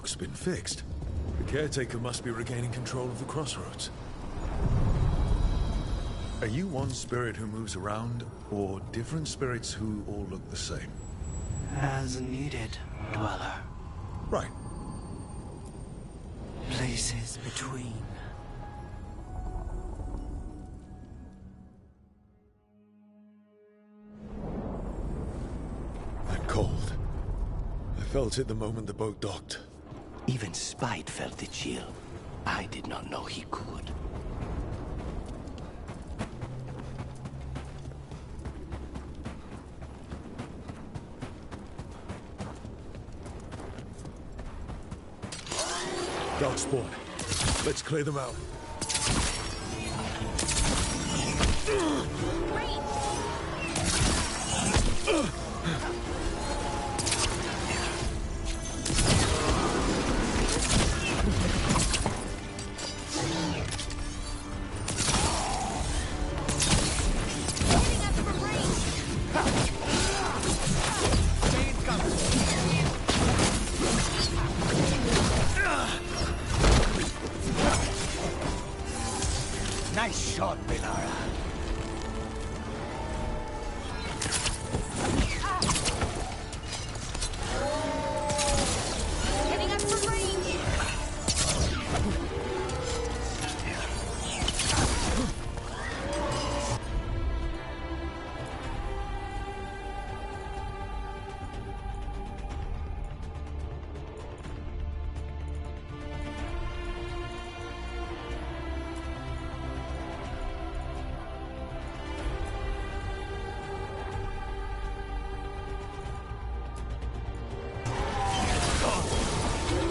dock's been fixed. The caretaker must be regaining control of the crossroads. Are you one spirit who moves around, or different spirits who all look the same? As needed, Dweller. Right. Places between. I'm cold. I felt it the moment the boat docked. Even Spite felt the chill. I did not know he could. Dark spawn. Let's clear them out. Nice shot, Belara. Hitting us from range.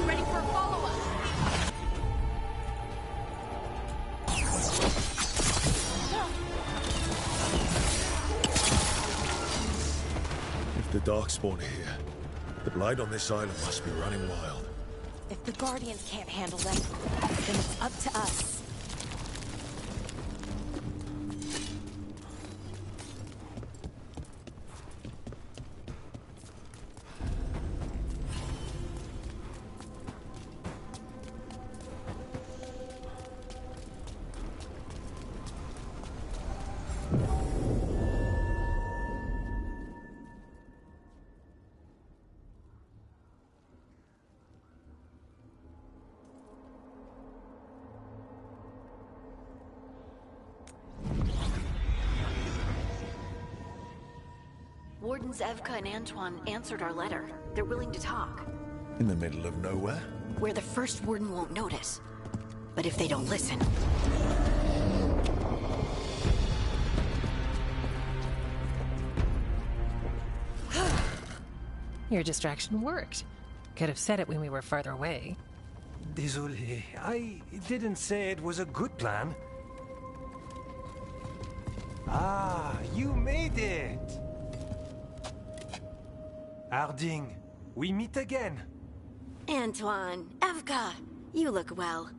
Ready for follow-up. If the Darkspawn are here, the Blight on this island must be running wild. If the Guardians can't handle them, then it's up to us. Wardens Evka and Antoine answered our letter. They're willing to talk. In the middle of nowhere? Where the first warden won't notice. But if they don't listen... Your distraction worked. Could have said it when we were farther away. Désolé, I didn't say it was a good plan. Ah, you made it! Harding, we meet again. Antoine, Evka, you look well.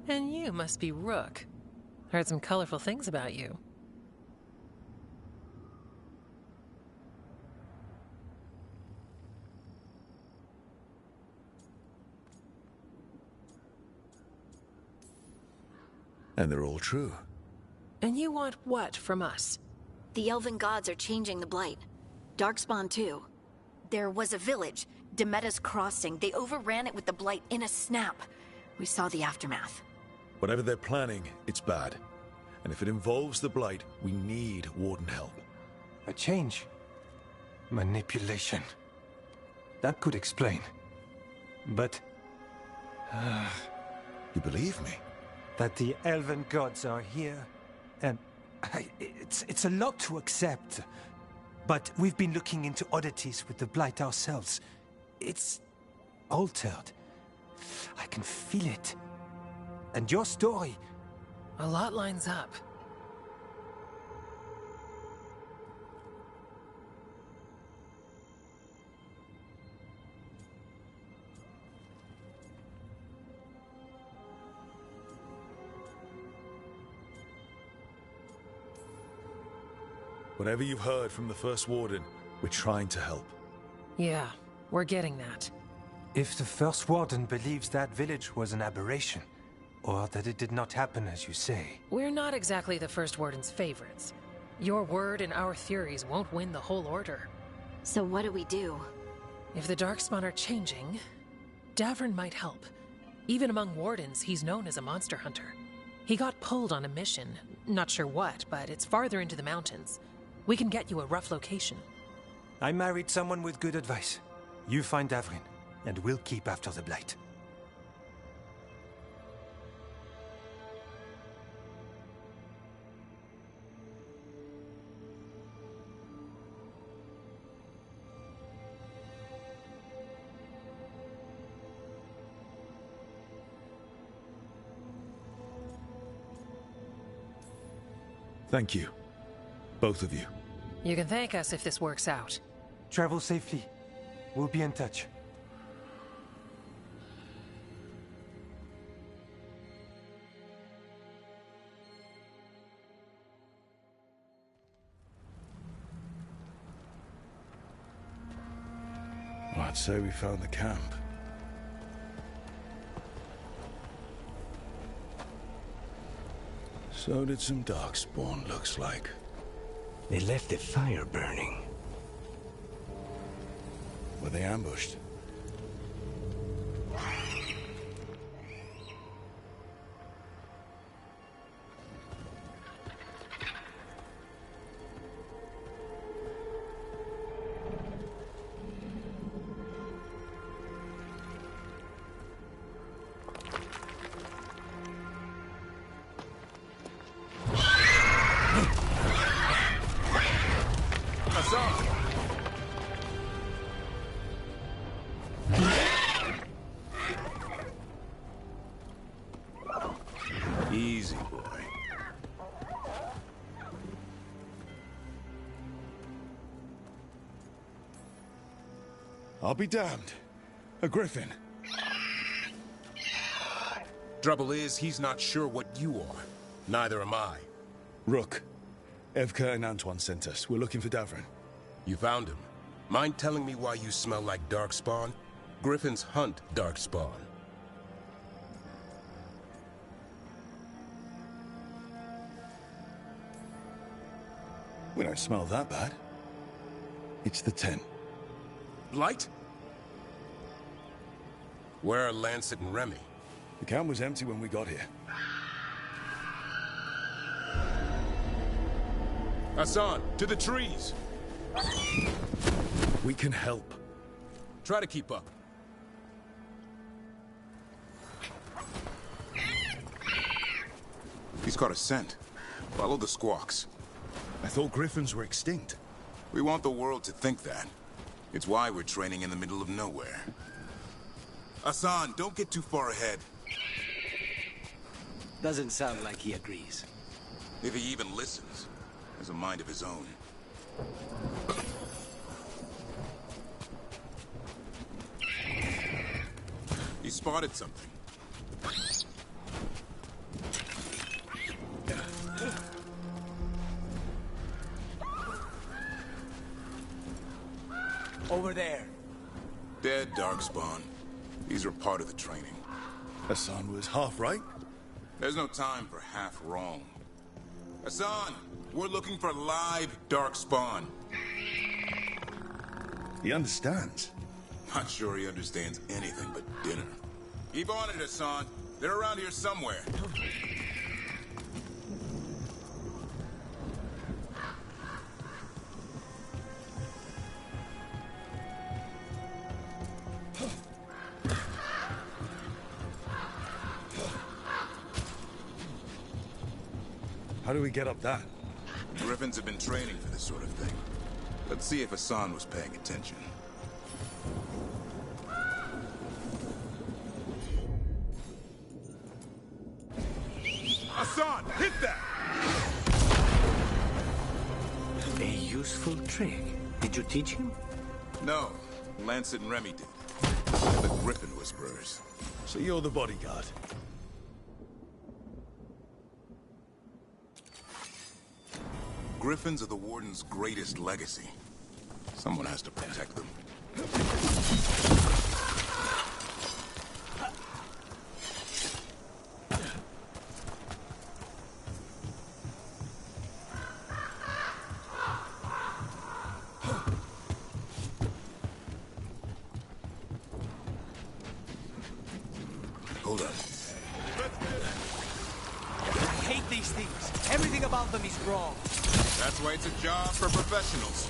And you must be Rook. Heard some colorful things about you. And they're all true. And you want what from us? The Elven gods are changing the Blight. Darkspawn too. There was a village, Demeta's Crossing. They overran it with the Blight in a snap. We saw the aftermath. Whatever they're planning, it's bad. And if it involves the Blight, we need Warden help. A change. Manipulation. That could explain. But... You believe me? that the elven gods are here, and it's a lot to accept. But we've been looking into oddities with the Blight ourselves. It's altered. I can feel it. And your story... A lot lines up. Whatever you've heard from the First Warden, we're trying to help. Yeah, we're getting that. If the first warden believes that village was an aberration, or that it did not happen as you say... We're not exactly the First Warden's favorites. Your word and our theories won't win the whole order. So what do we do? If the Darkspawn are changing, Davern might help. Even among wardens, he's known as a monster hunter. He got pulled on a mission. Not sure what, but it's farther into the mountains. We can get you a rough location. I married someone with good advice. You find Davrin, and we'll keep after the Blight. Thank you. Both of you. You can thank us if this works out. Travel safely. We'll be in touch. Well, I'd say we found the camp. So did some Darkspawn, looks like. They left the fire burning. Were they ambushed? Easy, boy. I'll be damned. A griffin. Trouble is, he's not sure what you are. Neither am I. Rook. Evka and Antoine sent us. We're looking for Davrin. You found him. Mind telling me why you smell like Darkspawn? Griffins hunt Darkspawn. We don't smell that bad. It's the tent. Blight? Where are Lancet and Remy? The camp was empty when we got here. Hassan, to the trees! We can help. Try to keep up. He's caught a scent. Follow the squawks. I thought griffins were extinct. We want the world to think that. It's why we're training in the middle of nowhere. Hassan, don't get too far ahead. Doesn't sound like he agrees. If he even listens. Has a mind of his own. He spotted something. Over there. Dead Darkspawn. These are part of the training. Hassan was half right. There's no time for half wrong. Hassan, we're looking for live Darkspawn. He understands. Not sure he understands anything but dinner. Keep on it, Hassan. They're around here somewhere. How do we get up that? Griffins have been training for this sort of thing. Let's see if Hassan was paying attention. Hassan, hit that! A useful trick. Did you teach him? No, Lancet and Remy did. The Griffin Whisperers. So you're the bodyguard. Griffins are the Warden's greatest legacy. Someone has to protect them. wrong. That's why it's a job for professionals.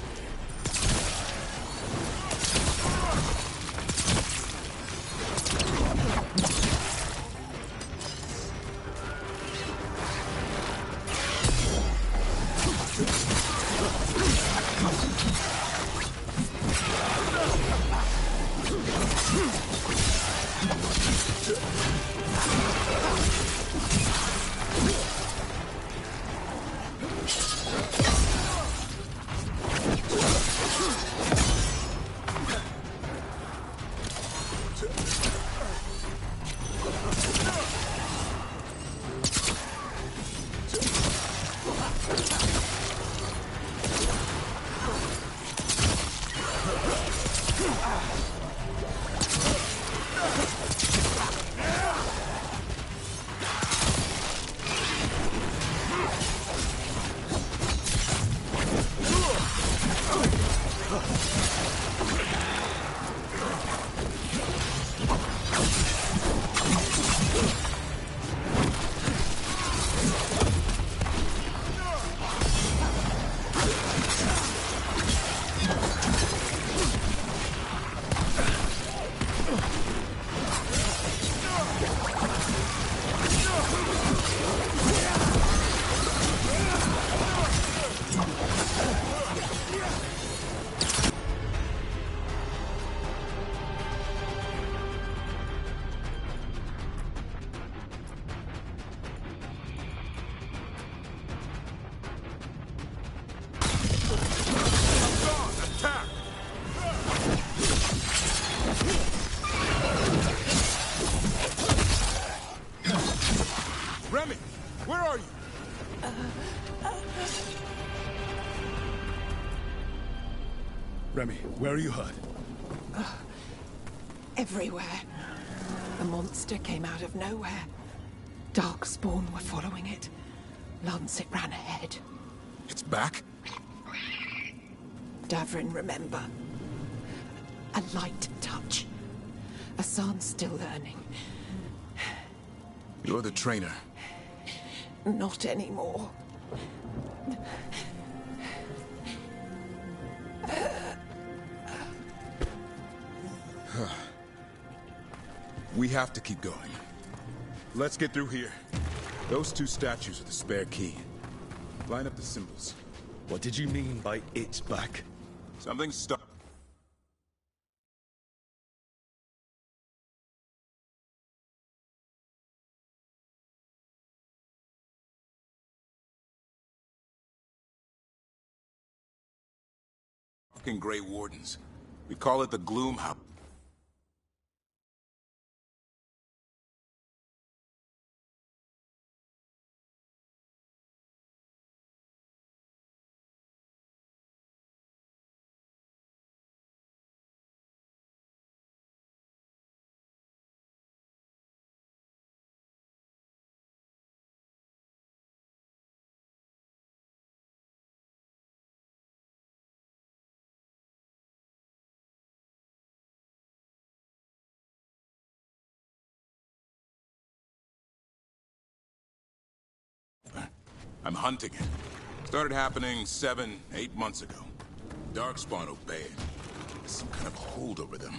Remy, where are you? Remy, where are you hurt? Everywhere. The monster came out of nowhere. Darkspawn were following it. Lancet ran ahead. It's back? Davrin, remember. A light touch. Asan's still learning. You're the trainer. Not anymore. We have to keep going. Let's get through here. Those two statues are the spare key. Line up the symbols. What did you mean by it's back? Something stuck. Fucking Grey Wardens. We call it the Gloom House. I'm hunting it. Started happening 7, 8 months ago. Darkspawn obey it. There's some kind of hold over them.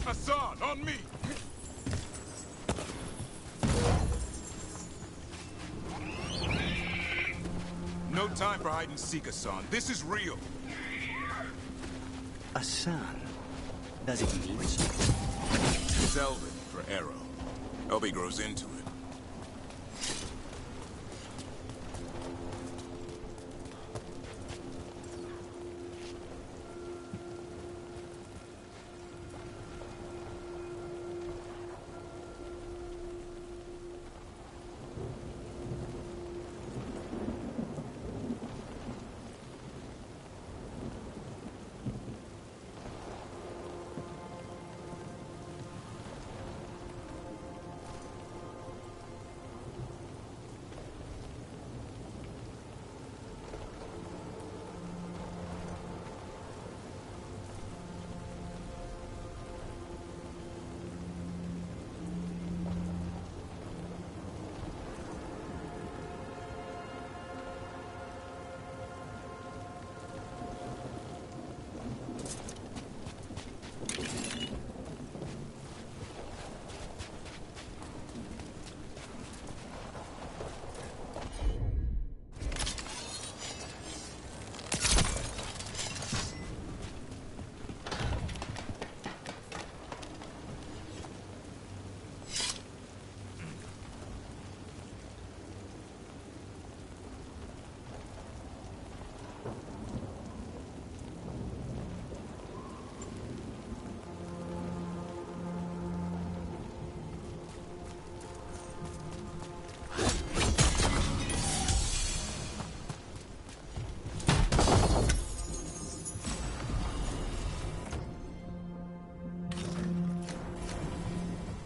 Hassan, on me! No time for hide and seek, Hassan. This is real. Asan. Does it mean something? It's Elven for arrow. Elby grows into it.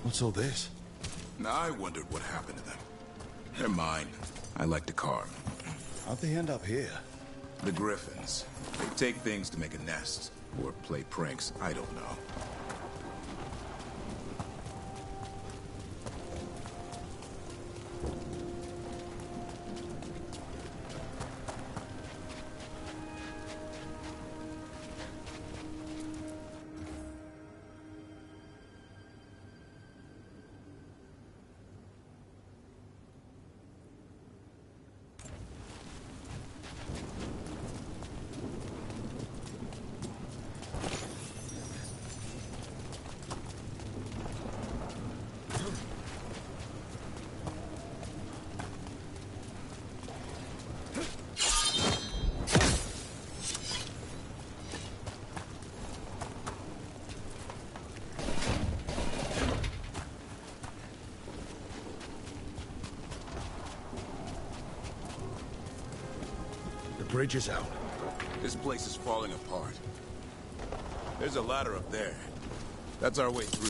What's all this? Now I wondered what happened to them. They're mine. I like to carve. How'd they end up here? The Griffins. They take things to make a nest. Or play pranks, I don't know. The bridge is out. This place is falling apart. There's a ladder up there. That's our way through.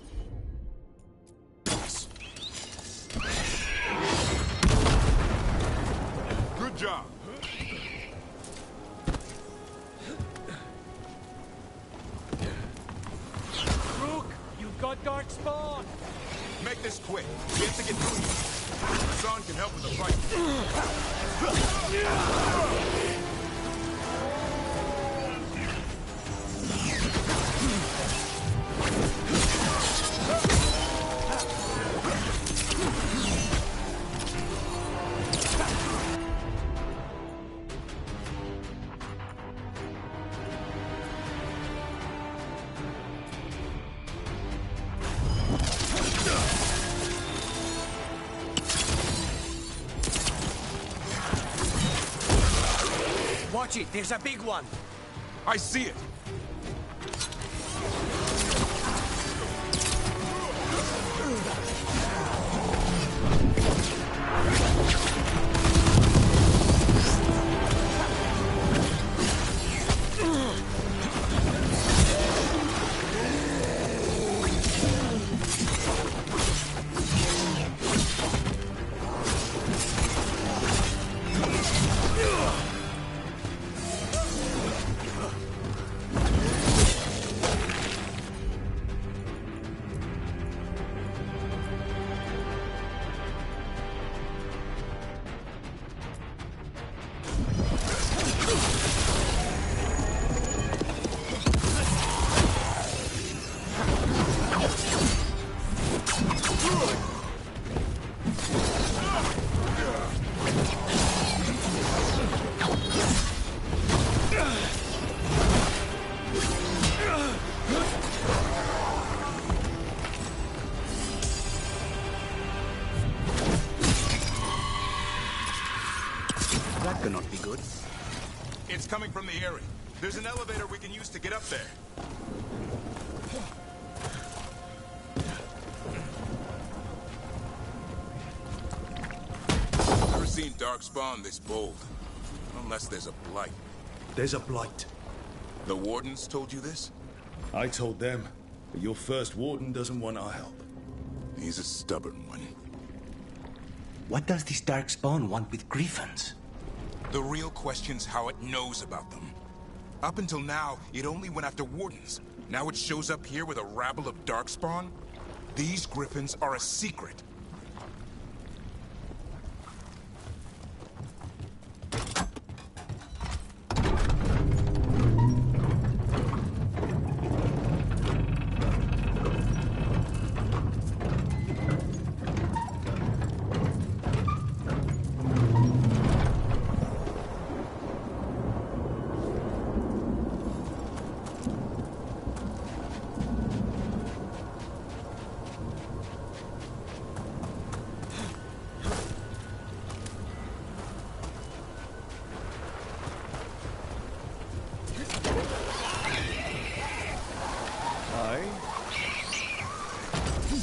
Good job. Rook, you've got Darkspawn! Make this quick. We have to get through here. Hassan can help with the fight. Watch it, there's a big one. I see it. That cannot be good. It's coming from the area. There's an elevator we can use to get up there. Never seen Darkspawn this bold. Unless there's a blight. There's a blight. The Wardens told you this? I told them, but your first warden doesn't want our help. He's a stubborn one. What does this Darkspawn want with Griffins? The real question's how it knows about them. Up until now, it only went after Wardens. Now it shows up here with a rabble of Darkspawn? These Griffins are a secret.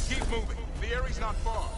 Keep moving. The area's not far.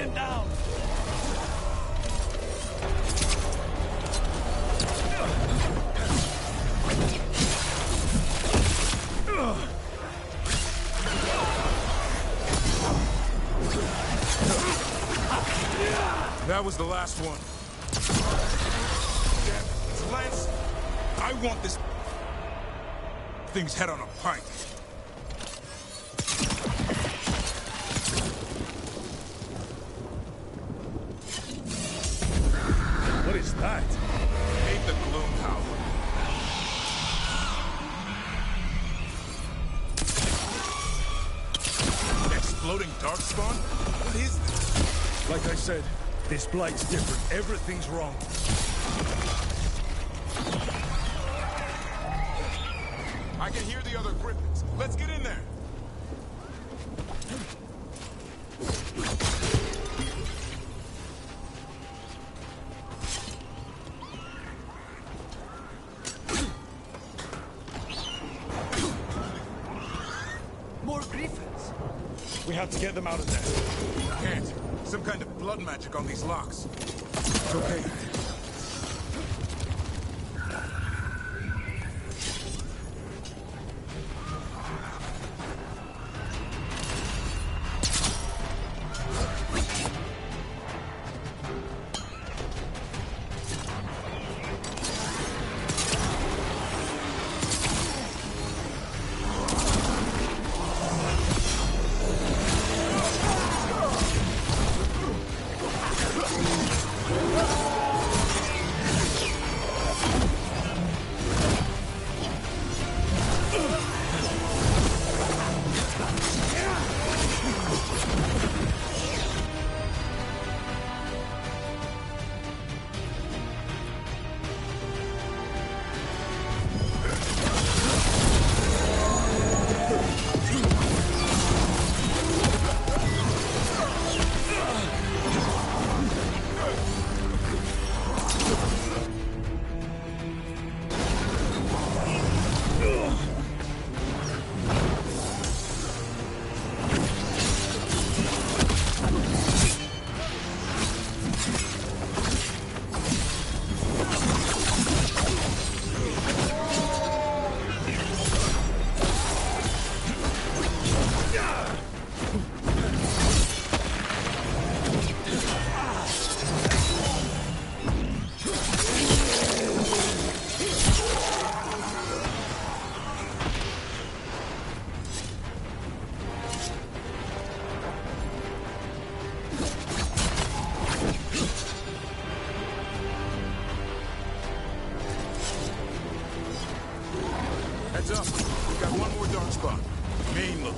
him down! That was the last one. Damn it, it's Lance. I want this thing's head on a pike. What is that? Ain't the gloom howler. Exploding darkspawn? What is this? Like I said, this blight's different. Everything's wrong. I can hear the other griffins. Let's get in there. More griffins. We have to get them out of there. Can't. Some kind of blood magic on these locks. It's okay. Heads up. We've got one more dark spot. Main look.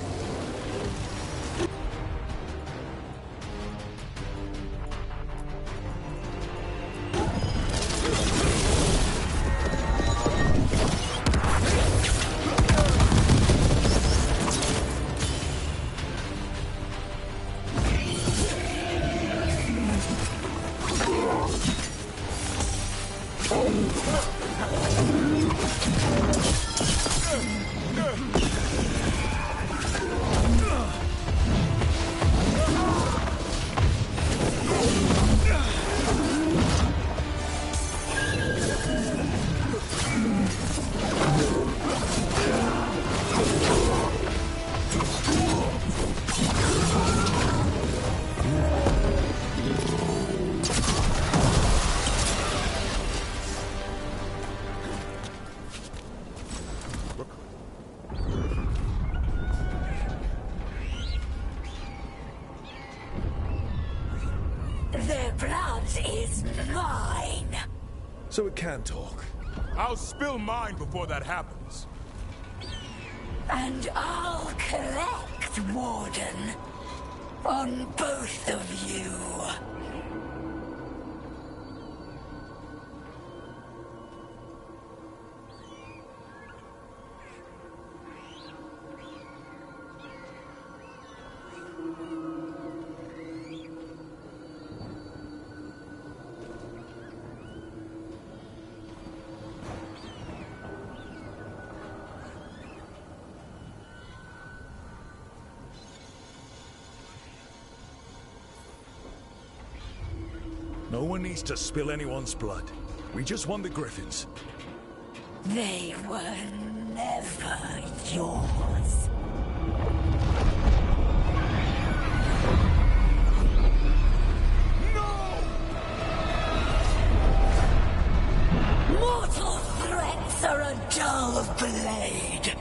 Their blood is mine. So it can talk. I'll spill mine before that happens. And I'll collect, Warden. On both of you. No one needs to spill anyone's blood. We just want the Griffins. They were never yours. Mortal threats are a dull blade.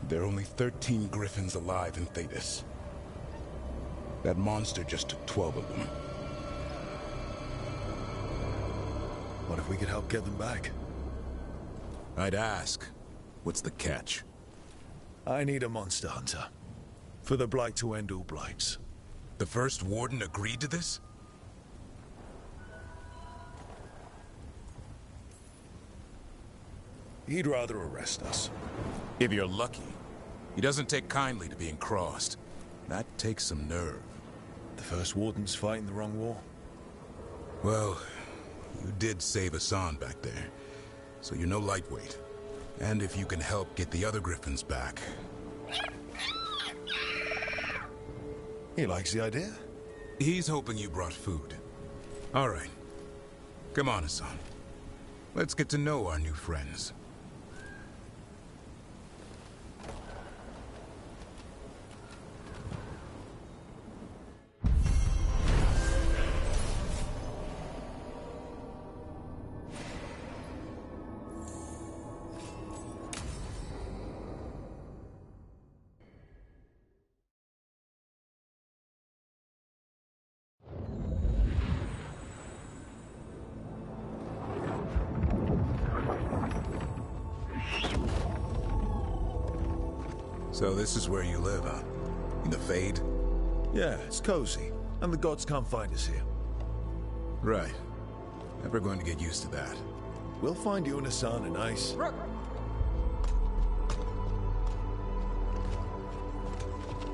There are only 13 Griffins alive in Thetis. That monster just took 12 of them. What if we could help get them back? I'd ask, what's the catch? I need a monster hunter. For the Blight to end all blights. The first Warden agreed to this? He'd rather arrest us. If you're lucky. He doesn't take kindly to being crossed. That takes some nerve. The first Warden's fighting the wrong war. Well, you did save Hassan back there, so you're no lightweight. And if you can help get the other Griffins back... He likes the idea. He's hoping you brought food. All right. Come on, Hassan. Let's get to know our new friends. So this is where you live, huh? In the Fade? Yeah, it's cozy. And the gods can't find us here. Right. Never going to get used to that. We'll find you and Hassan a nice...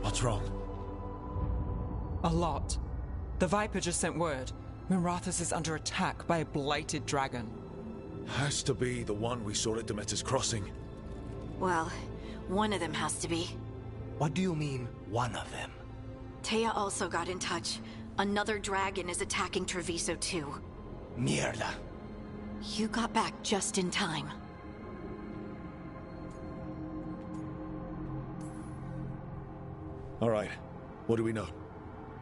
What's wrong? A lot. The Viper just sent word. Mirathus is under attack by a blighted dragon. Has to be the one we saw at Demeter's Crossing. Well, one of them has to be. What do you mean, one of them? Taya also got in touch. Another dragon is attacking Treviso too. Mierda. You got back just in time. All right. What do we know?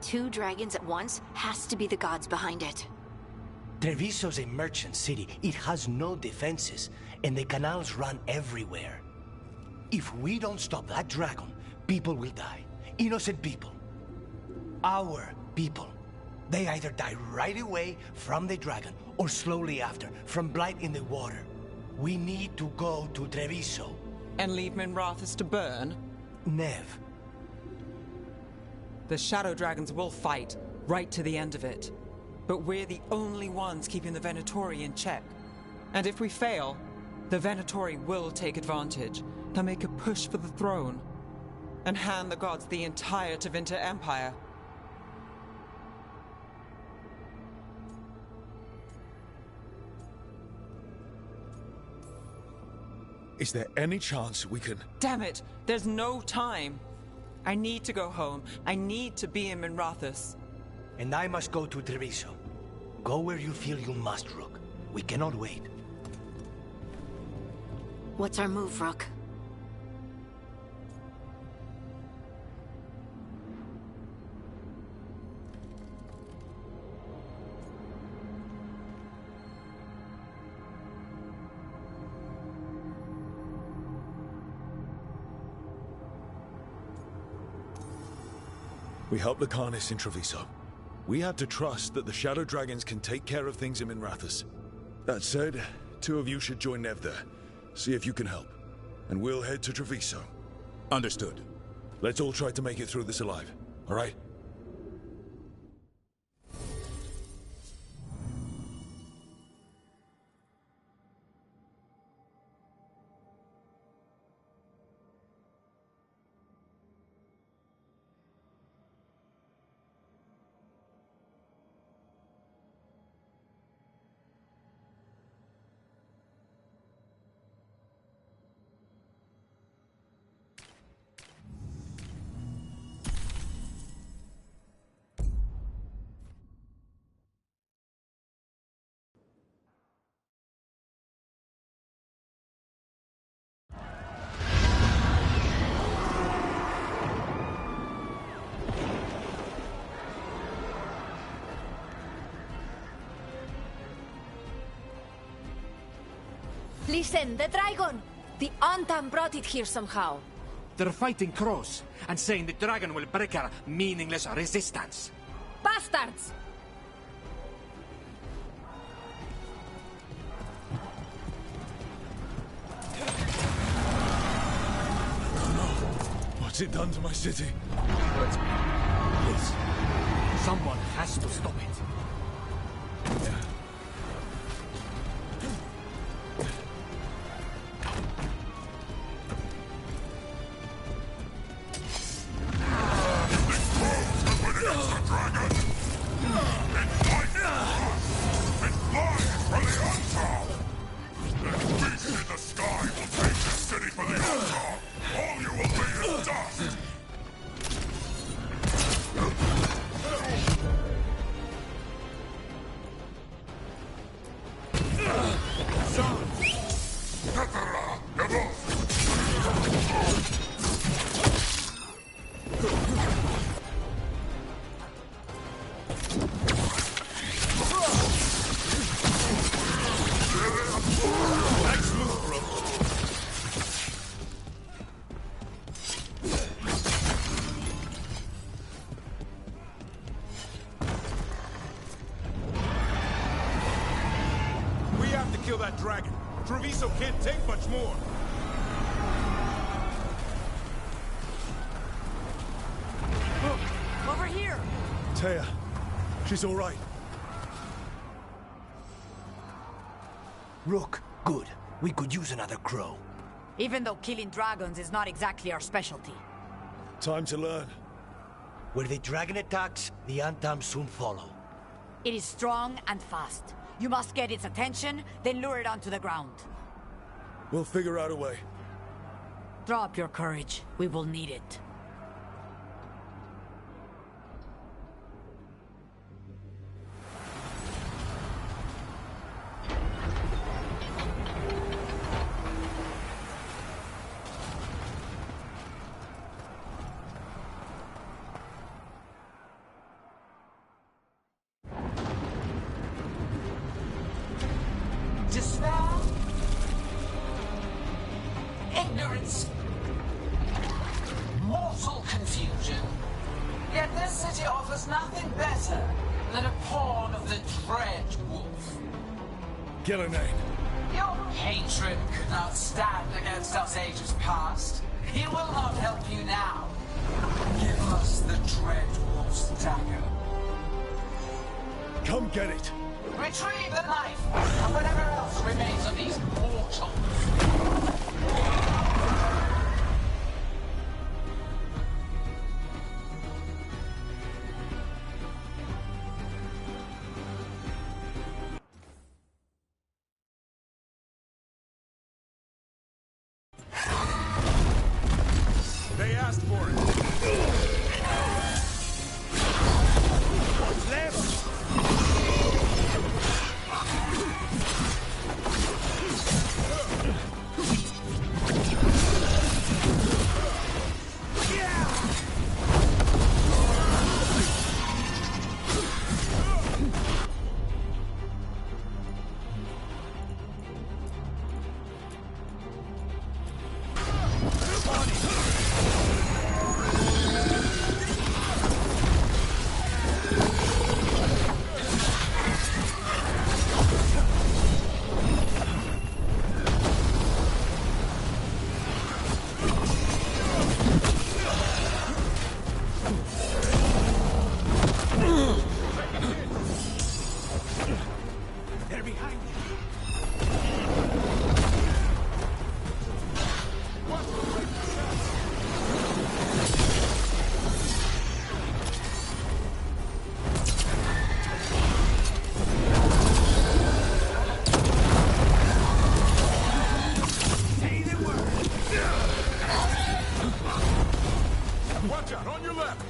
2 dragons at once has to be the gods behind it. Treviso's a merchant city. It has no defenses, and the canals run everywhere. If we don't stop that dragon, people will die. Innocent people. Our people. They either die right away from the dragon, or slowly after, from blight in the water. We need to go to Treviso. And leave Minrathus to burn? Nev. The Shadow Dragons will fight, right to the end of it. But we're the only ones keeping the Venatori in check. And if we fail, the Venatori will take advantage. They'll make a push for the throne, and hand the gods the entire Tevinter Empire. Is there any chance we can... Damn it! There's no time! I need to go home. I need to be in Minrathus. And I must go to Treviso. Go where you feel you must, Rook. We cannot wait. What's our move, Rook? We help Lucanus in Treviso. We have to trust that the Shadow Dragons can take care of things in Minrathus. That said, 2 of you should join Nev there. See if you can help. And we'll head to Treviso. Understood. Let's all try to make it through this alive, all right? Listen, the dragon! The Antam brought it here somehow. They're fighting crows, and saying the dragon will break our meaningless resistance. Bastards! What's it done to my city? Please, someone has to stop it. Kill that dragon. Treviso can't take much more. Look, over here. Taya, she's all right. Rook, good. We could use another crow. Even though killing dragons is not exactly our specialty. Time to learn. Where the dragon attacks, the Antam soon follow. It is strong and fast. You must get its attention, then lure it onto the ground. We'll figure out a way. Draw up your courage. We will need it. Despair, ignorance, mortal confusion. Yet this city offers nothing better than a pawn of the Dread Wolf. Gillenane. Your hatred could not stand against us ages past. He will not help you now. Give us the Dread Wolf's dagger. Come get it. Retrieve the knife, and whatever else remains of these mortals. They asked for it. What's left? Watch out, on your left!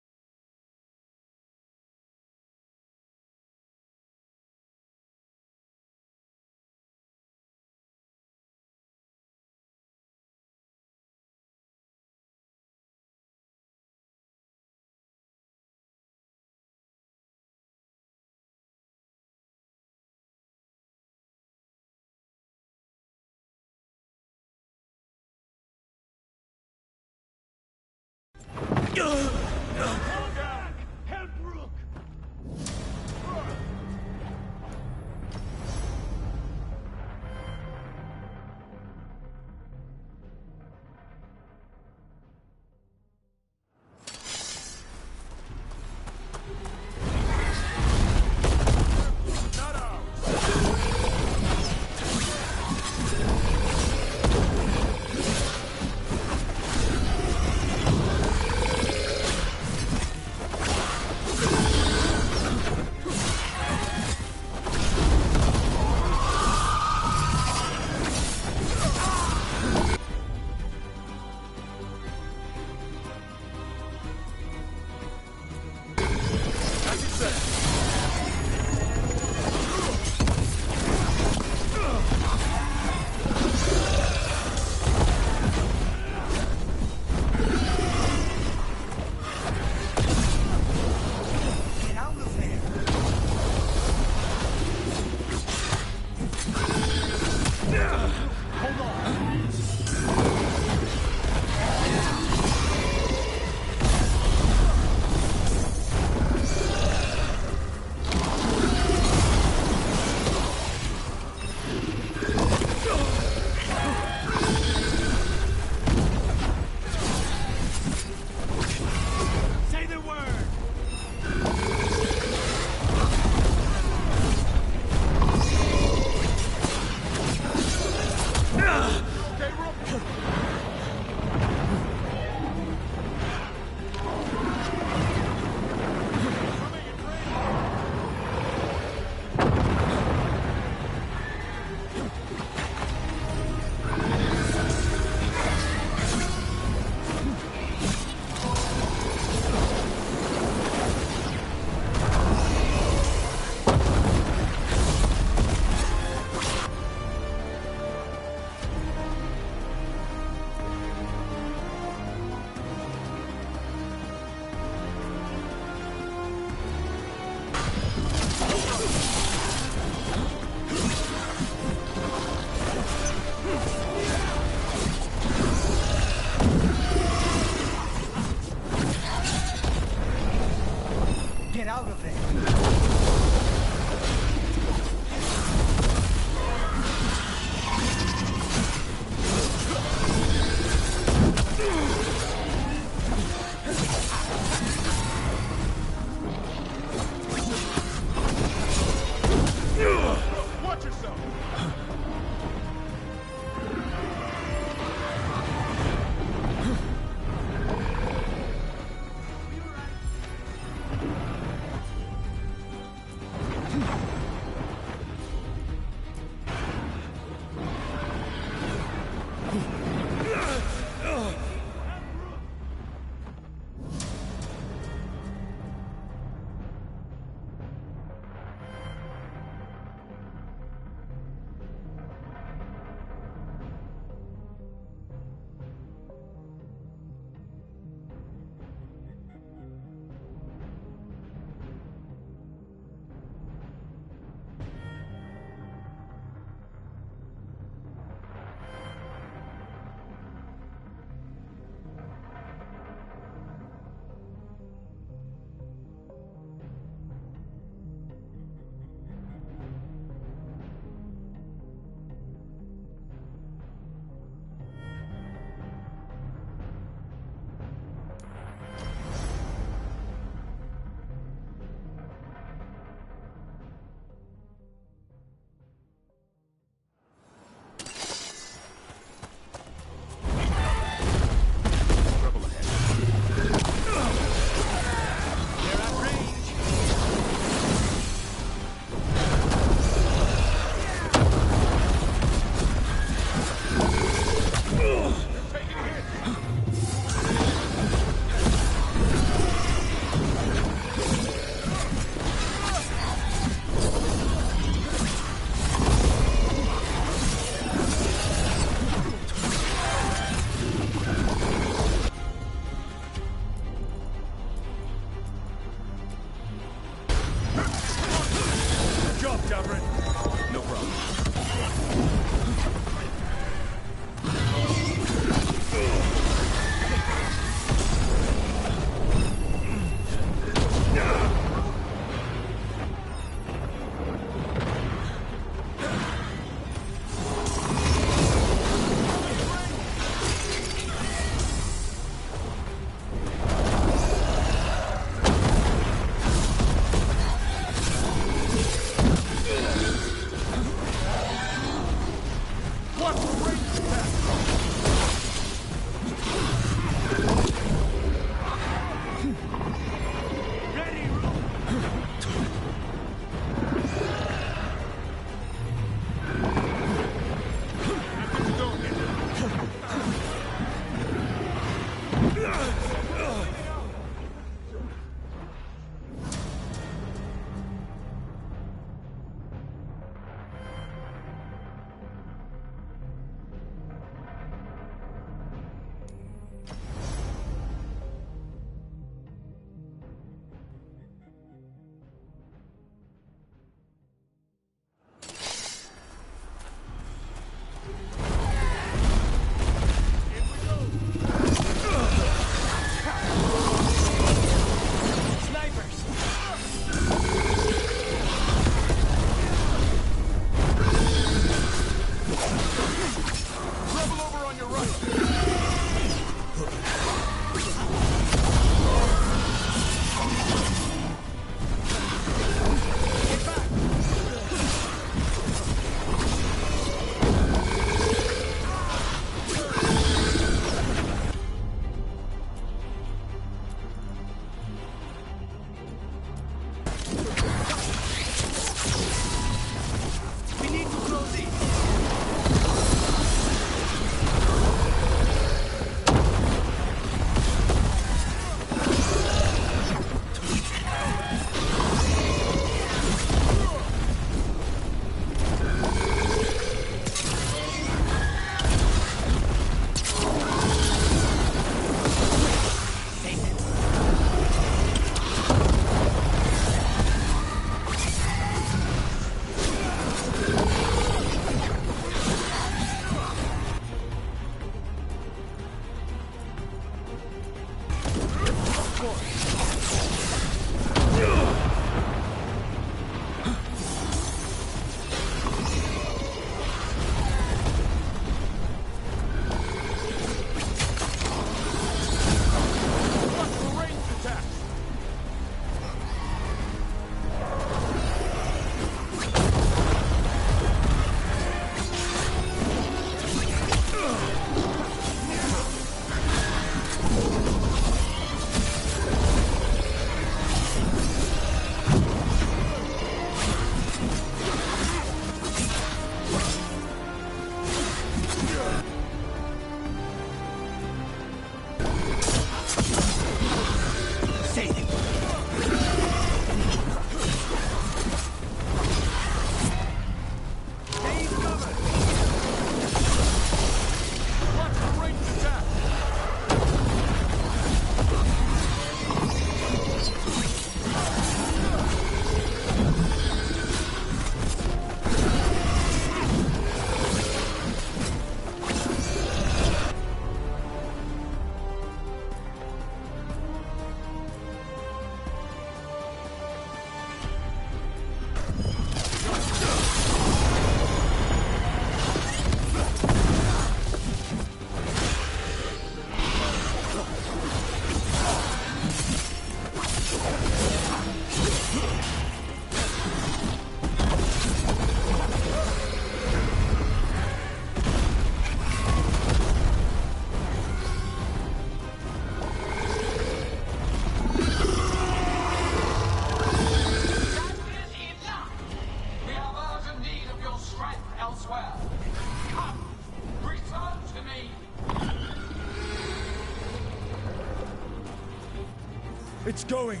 It's going.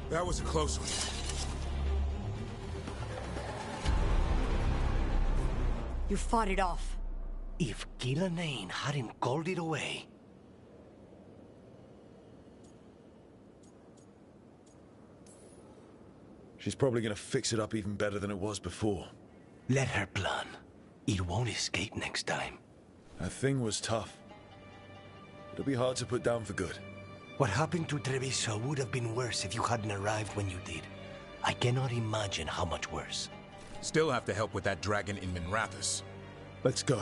That was a close one. You fought it off. If Gillenane hadn't called it away... She's probably gonna fix it up even better than it was before. Let her plan. It won't escape next time. That thing was tough. It'll be hard to put down for good. What happened to Treviso would have been worse if you hadn't arrived when you did. I cannot imagine how much worse. Still have to help with that dragon in Minrathous. Let's go.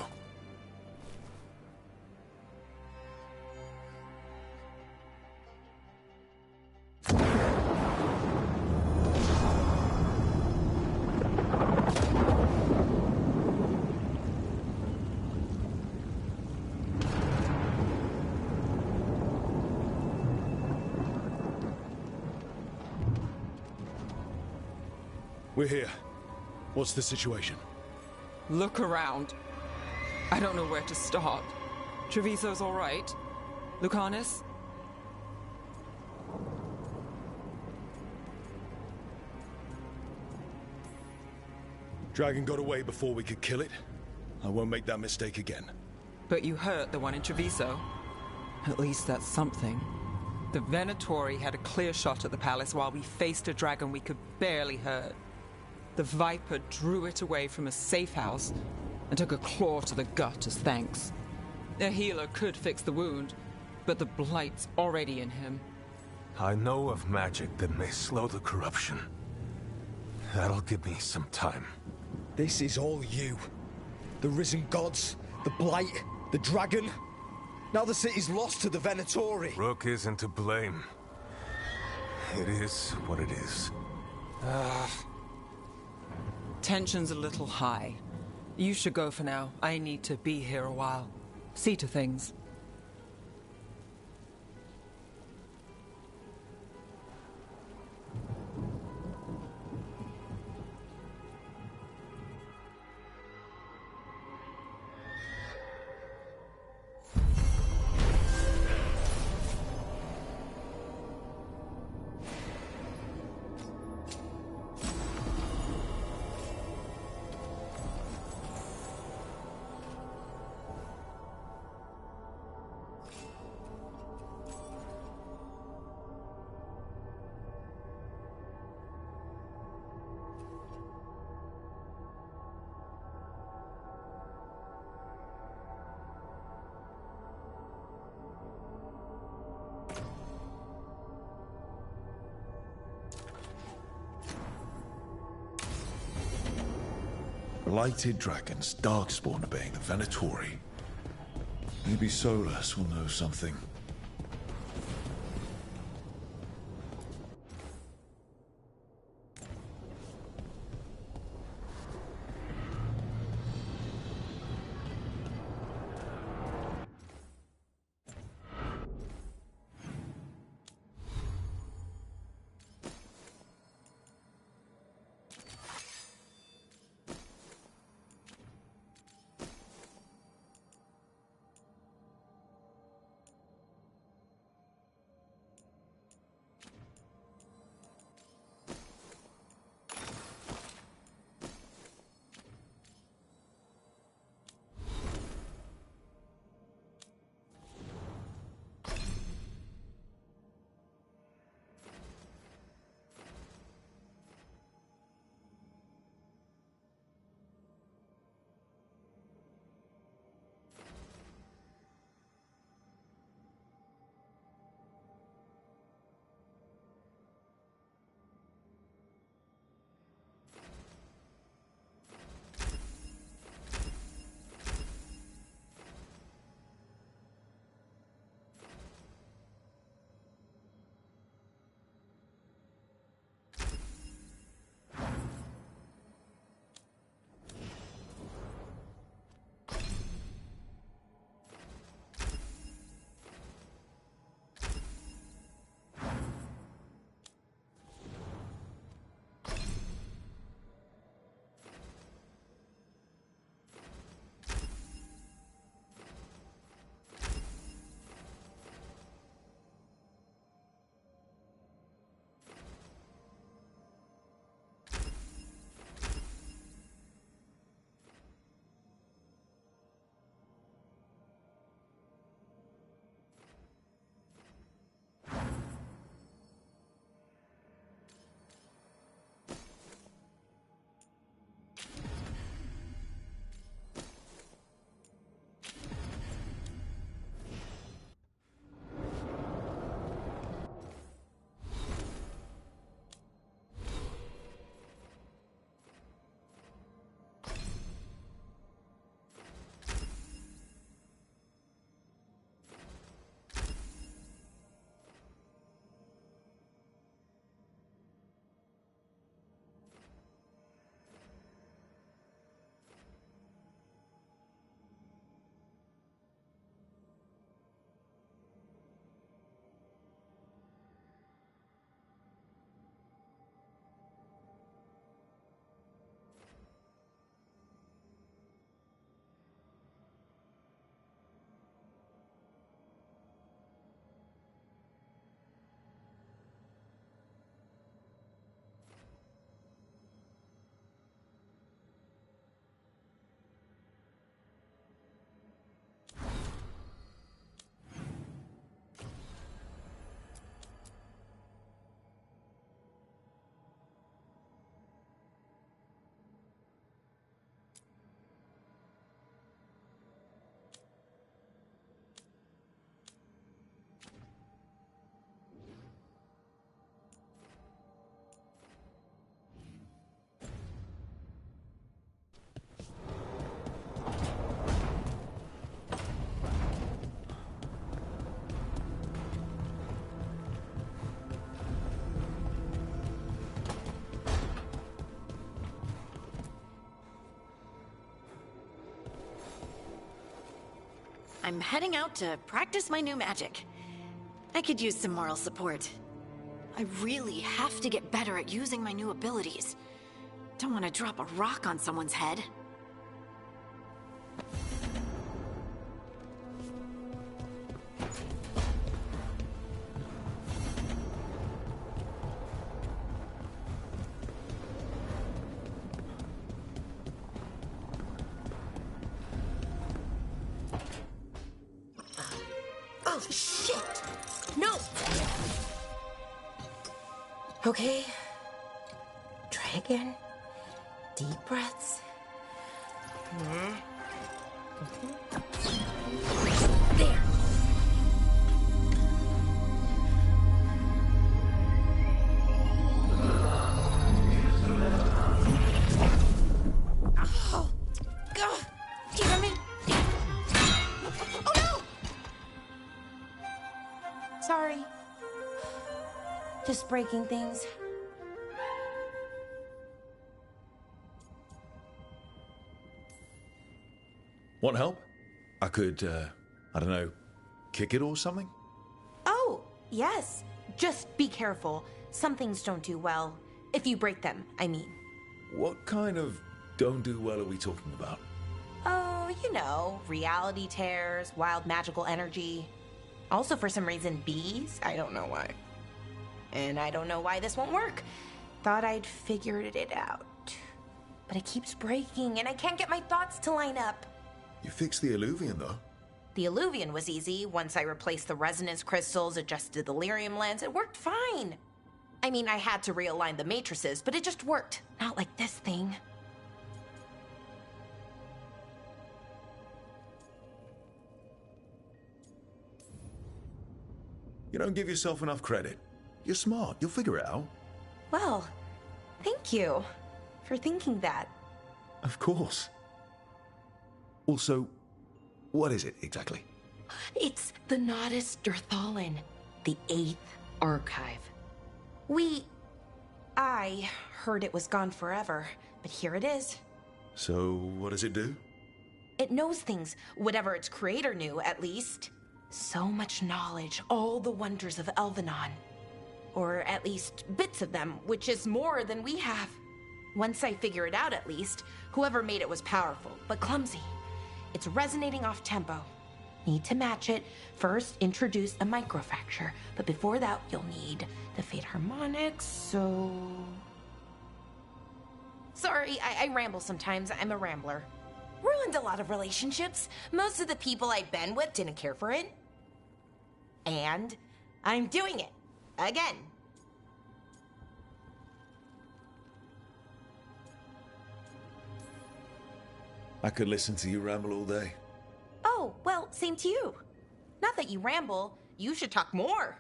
We're here. What's the situation? Look around. I don't know where to start. Treviso's all right. Lucanus? Dragon got away before we could kill it. I won't make that mistake again. But you hurt the one in Treviso. At least that's something. The Venatori had a clear shot at the palace while we faced a dragon we could barely hurt. The Viper drew it away from a safe house and took a claw to the gut as thanks. A healer could fix the wound, but the Blight's already in him. I know of magic that may slow the corruption. That'll give me some time. This is all you. The risen gods, the Blight, the dragon. Now the city's lost to the Venatori. Rook isn't to blame. It is what it is. Tension's a little high. You should go for now. I need to be here a while. See to things. Blighted dragons, darkspawn obeying the Venatori. Maybe Solus will know something. I'm heading out to practice my new magic. I could use some moral support. I really have to get better at using my new abilities. Don't want to drop a rock on someone's head. Oh, shit! No! Okay. Try again. Deep breaths. There. Oh. Sorry. Just breaking things. Want help? I could, I don't know, kick it or something? Oh, yes. Just be careful. Some things don't do well. If you break them, I mean. What kind of don't do well are we talking about? Oh, you know, reality tears, wild magical energy. Also, for some reason, bees. I don't know why. And I don't know why this won't work. Thought I'd figured it out. But it keeps breaking, and I can't get my thoughts to line up. You fixed the Illuvian, though. The Illuvian was easy. Once I replaced the resonance crystals, adjusted the lyrium lens, it worked fine. I mean, I had to realign the matrices, but it just worked. Not like this thing. You don't give yourself enough credit. You're smart. You'll figure it out. Well, thank you for thinking that. Of course. Also, what is it exactly? It's the Nodus Durthalin, the 8th Archive. I heard it was gone forever, but here it is. So, what does it do? It knows things, whatever its creator knew, at least. So much knowledge, all the wonders of Elvenon. Or at least bits of them, which is more than we have. Once I figure it out, at least, whoever made it was powerful, but clumsy. It's resonating off tempo. Need to match it. First, introduce a microfracture, but before that, you'll need the Fate Harmonics, so... Sorry, I ramble sometimes. I'm a rambler. Ruined a lot of relationships. Most of the people I've been with didn't care for it. And I'm doing it. Again. I could listen to you ramble all day. Oh, well, same to you. Not that you ramble, you should talk more.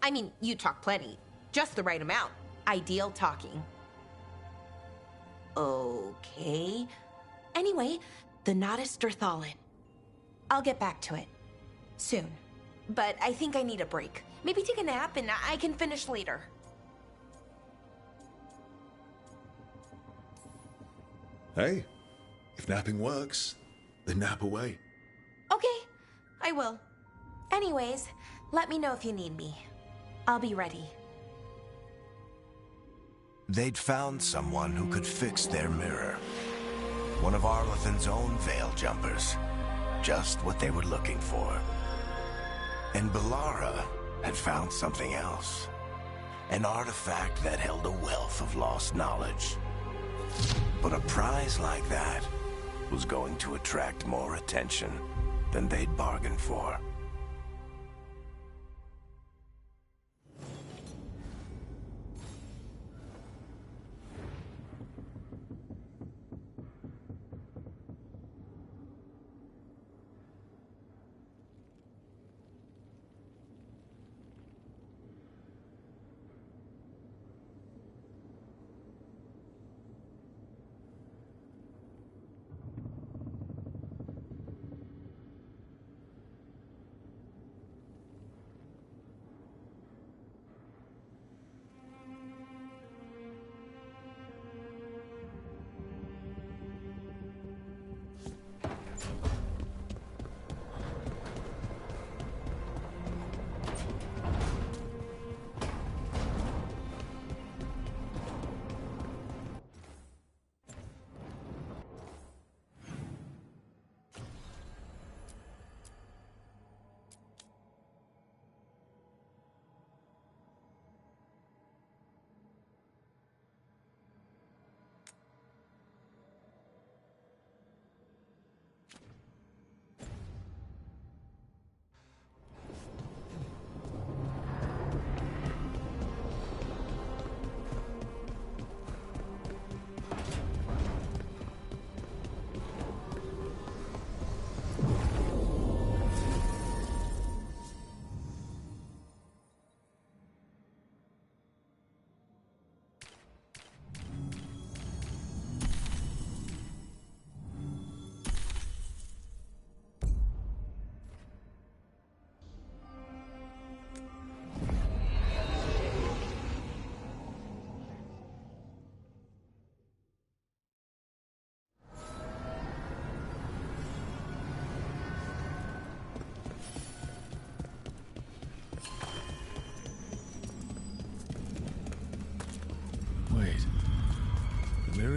I mean, you talk plenty. Just the right amount. Ideal talking. Okay. Anyway, the Nodus Durthalin. I'll get back to it. Soon. But I think I need a break. Maybe take a nap and I can finish later. Hey, if napping works, then nap away. Okay, I will. Anyways, let me know if you need me. I'll be ready. They'd found someone who could fix their mirror. One of Arlathan's own Veil Jumpers. Just what they were looking for. And Bellara had found something else. An artifact that held a wealth of lost knowledge. But a prize like that was going to attract more attention than they'd bargained for.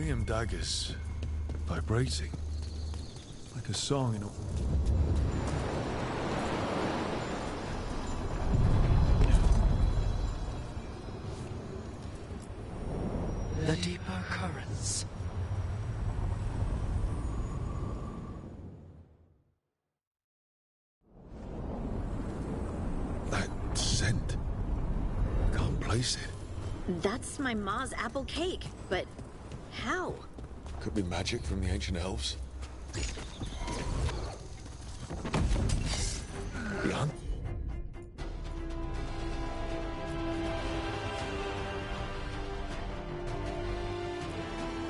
Beryllium daggers. Vibrating. Like a song in a... The deeper currents. That scent. Can't place it. That's my ma's apple cake, but how? Could be magic from the ancient elves. Beyond.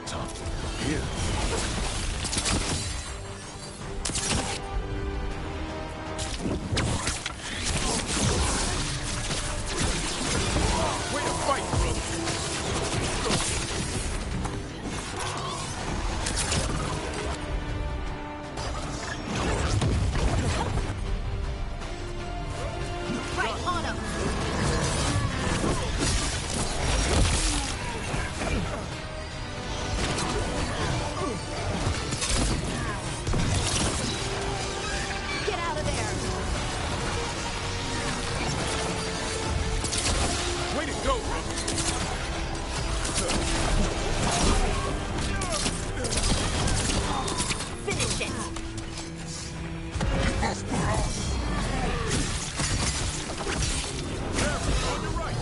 Tom, here. Way to fight, bro! Right on him! Get out of there! Way to go, bro! Finish it! On your right!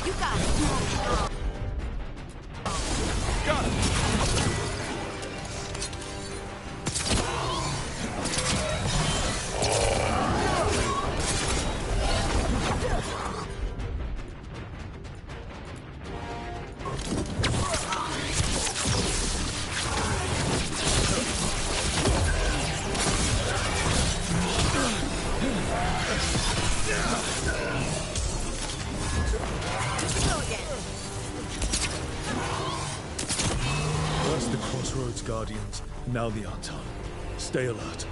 You got it! Got it! Go again! First the Crossroads Guardians, now the Anton. Stay alert.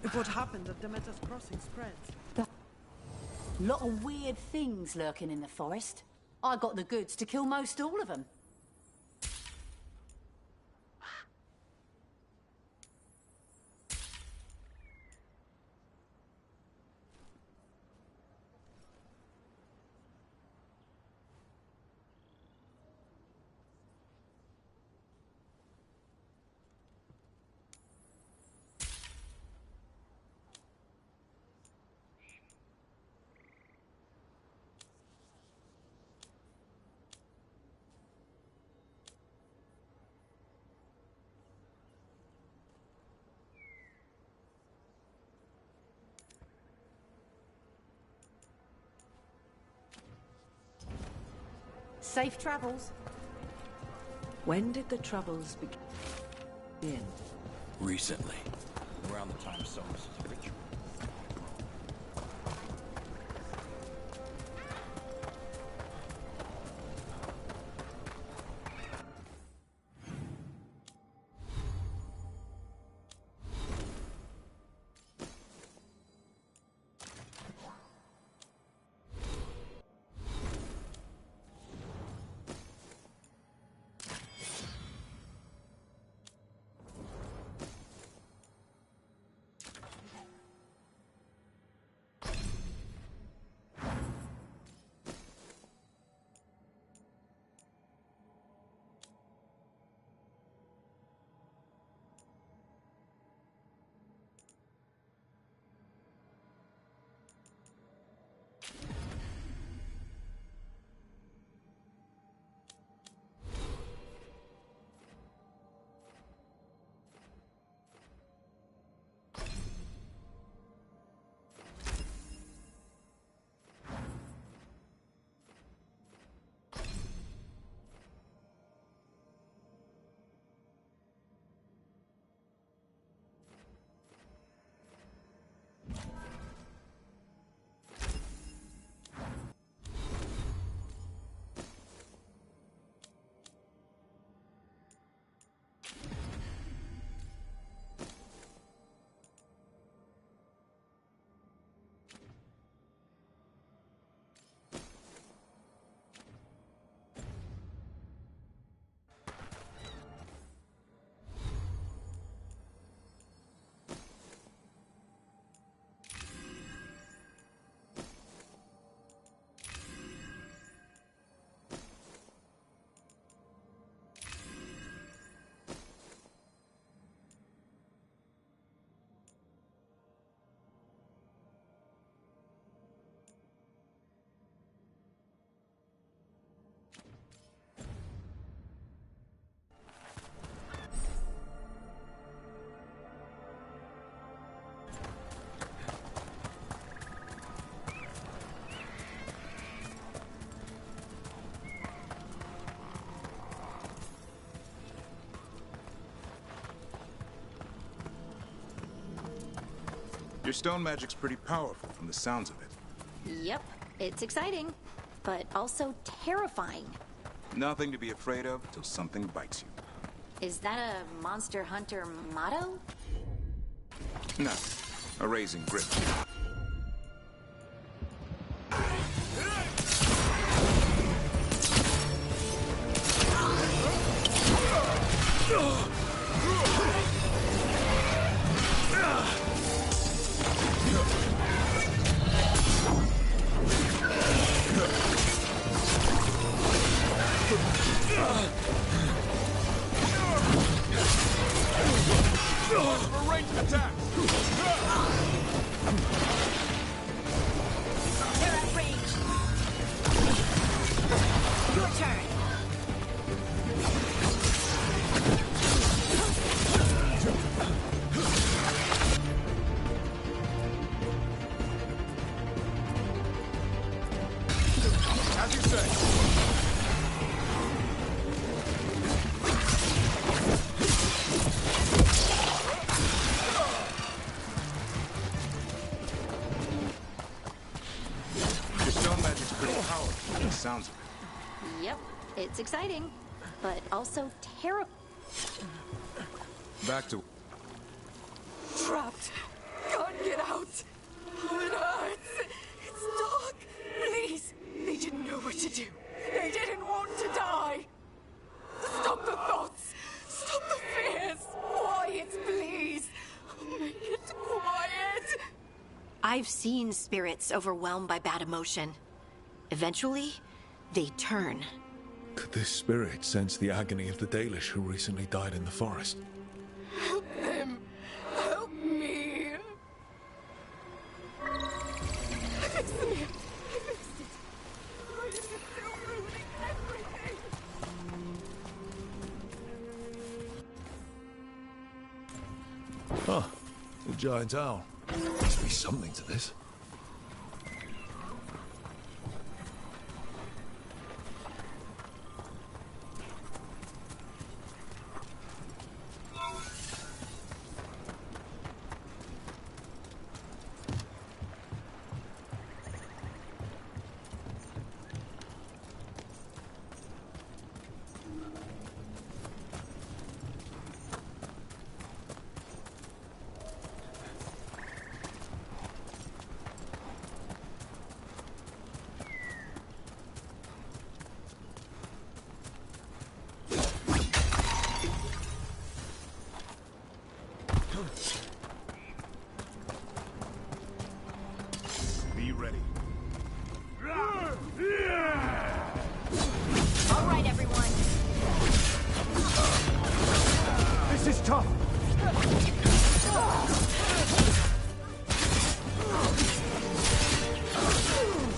If what happened at Demeter's Crossing spreads. Lot of weird things lurking in the forest. I got the goods to kill most all of them. Safe travels. When did the troubles begin? Recently. Around the time Solus is a ritual. Your stone magic's pretty powerful from the sounds of it. Yep, it's exciting, but also terrifying. Nothing to be afraid of till something bites you. Is that a Monster Hunter motto? No, a raising grip. For ranged attack! They're at range. Your turn. As you say. Sounds of it. Yep, it's exciting, but also terrible. Back to... Trapped. Can't get out. Oh, it hurts. It's dark. Please. They didn't know what to do. They didn't want to die. Stop the thoughts. Stop the fears. Quiet, please. Make it quiet. I've seen spirits overwhelmed by bad emotion. Eventually, they turn. Could this spirit sense the agony of the Dalish who recently died in the forest? Help them. Help me. I fixed the mirror. I fixed it. Why is it still ruining everything? Huh. The giant owl. Must be something to this. Be ready. All right, everyone. This is tough.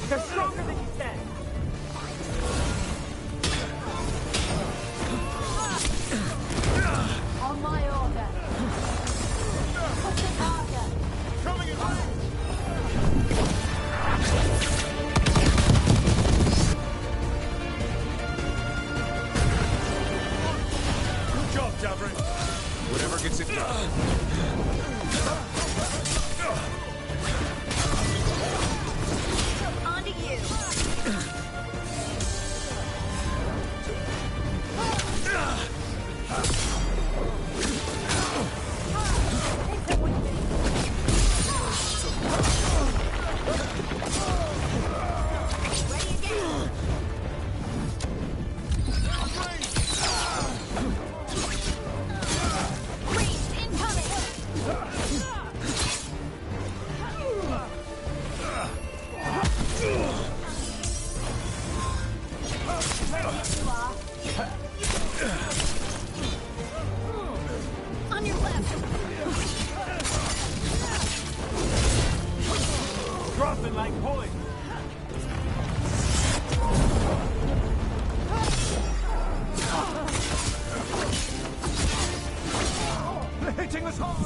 They're stronger than you said. On my order. Push it harder. Coming in. Good job, Davrin. Whatever gets it done. On to you. Ready again. Priest incoming. On your left. Dropping like poison. They're hitting us hard.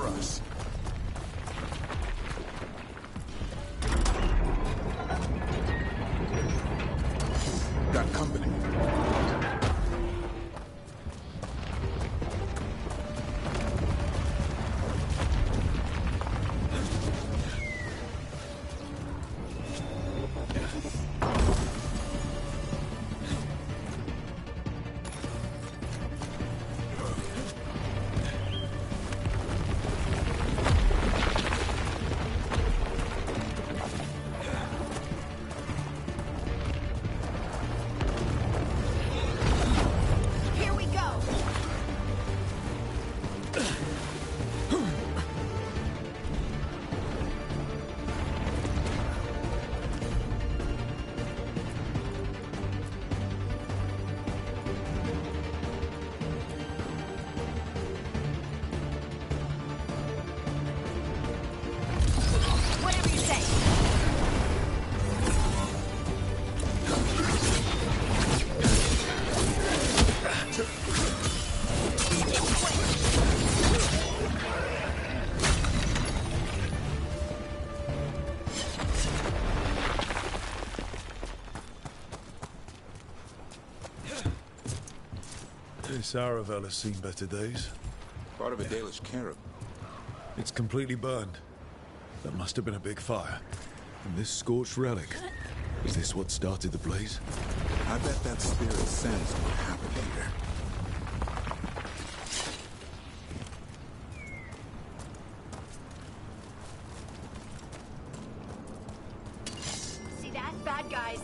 for us. Got company. This Aravel has seen better days. Part of a Dalish carib. It's completely burned. That must have been a big fire. And this scorched relic, is this what started the blaze? I bet that spirit sensed what happened here. See that? Bad guys.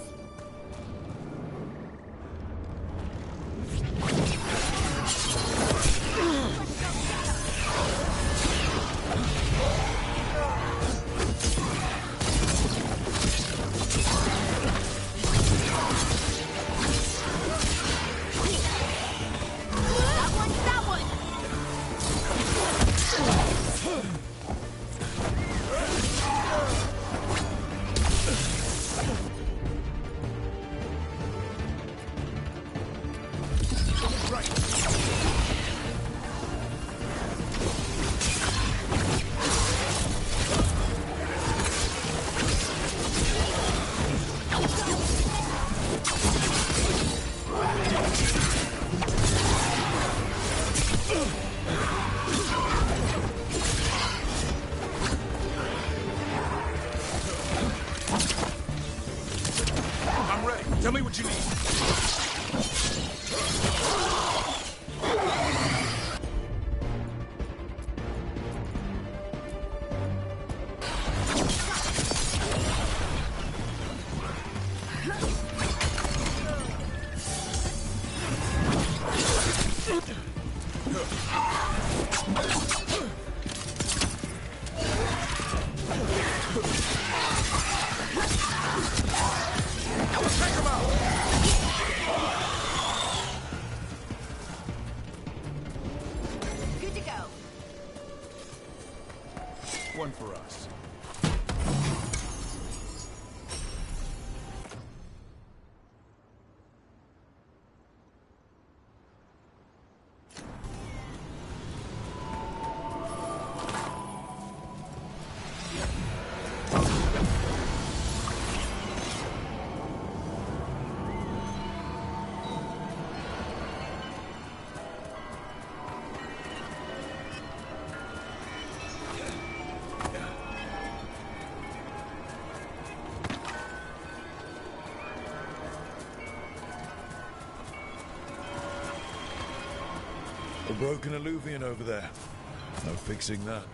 I'm ready. Tell me what you need. Good to go. One for us. A broken alluvian over there. No fixing that.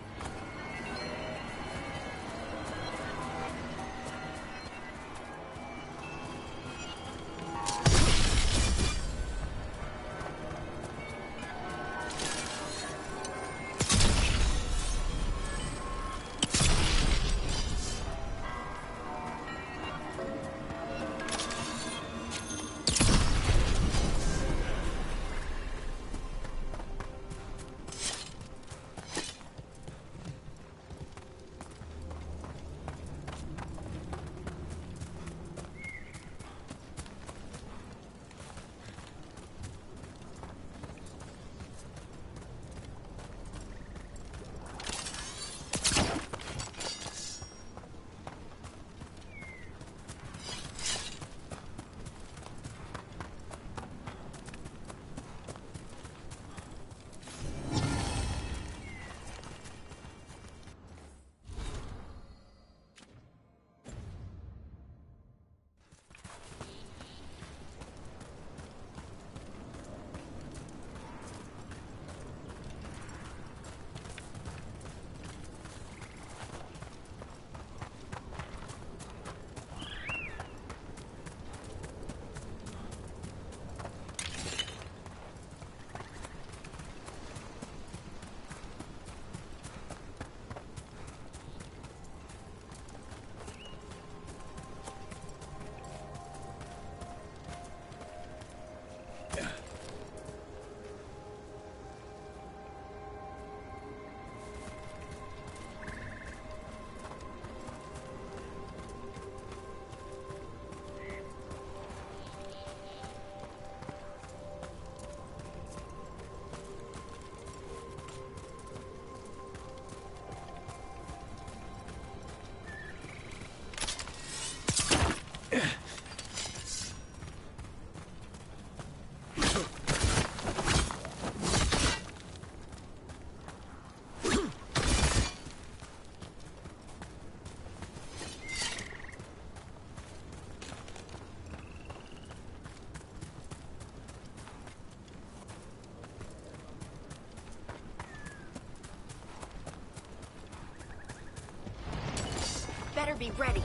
be ready.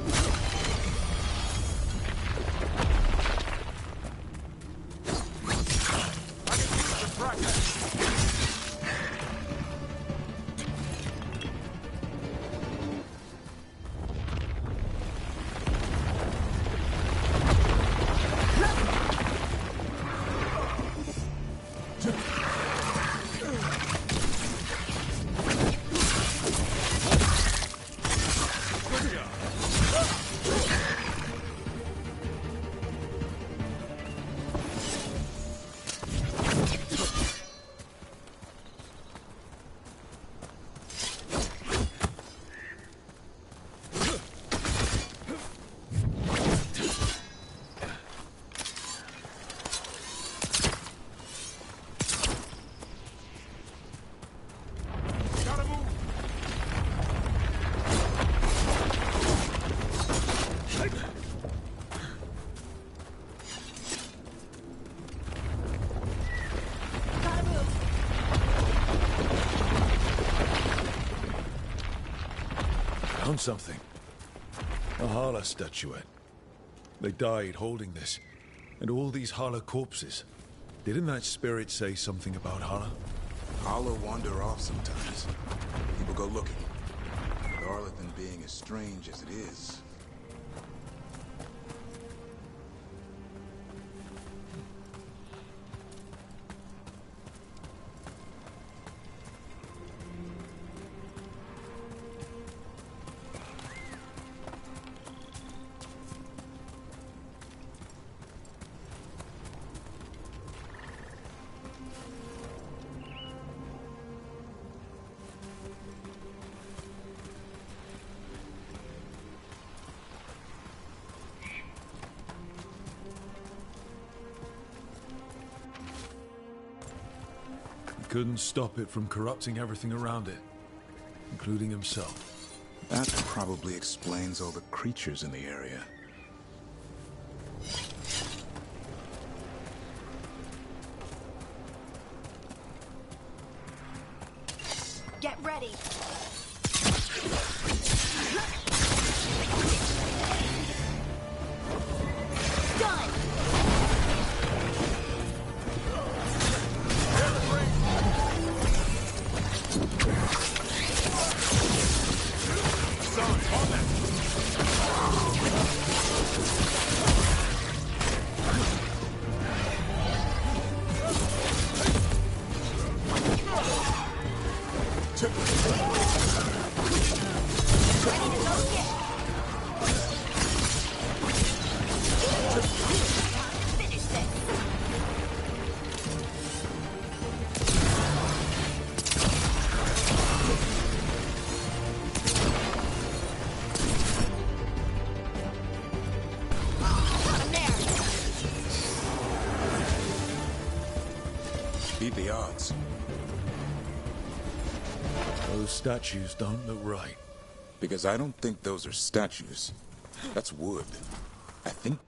Found something. A Hala statuette. They died holding this. And all these Hala corpses. Didn't that spirit say something about Hala? Hala wander off sometimes. People go looking. But Arlathan being as strange as it is... Couldn't stop it from corrupting everything around it, including himself. That probably explains all the creatures in the area. Get ready. Done. Beat the odds. Those statues don't look right. Because I don't think those are statues. That's wood. I think...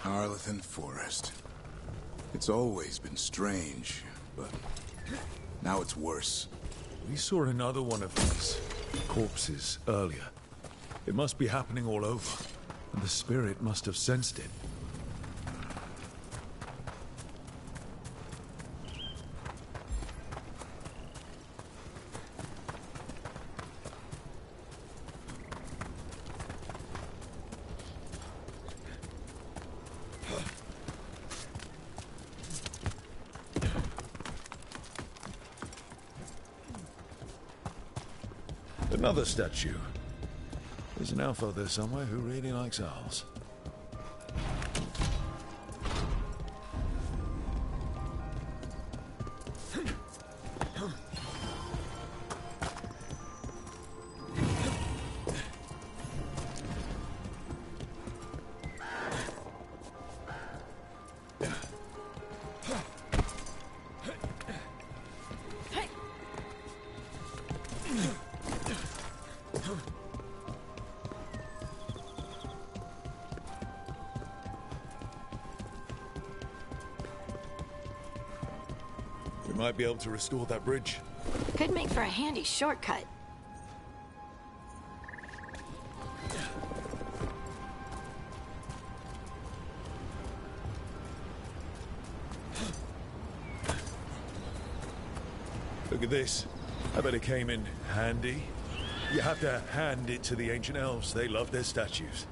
Arlathan Forest. It's always been strange, but now it's worse. We saw another one of these corpses earlier. It must be happening all over, and the spirit must have sensed it. Another statue. There's an elf out there somewhere who really likes owls. We might be able to restore that bridge. Could make for a handy shortcut. Look at this. I bet it came in handy. You have to hand it to the ancient elves. They love their statues.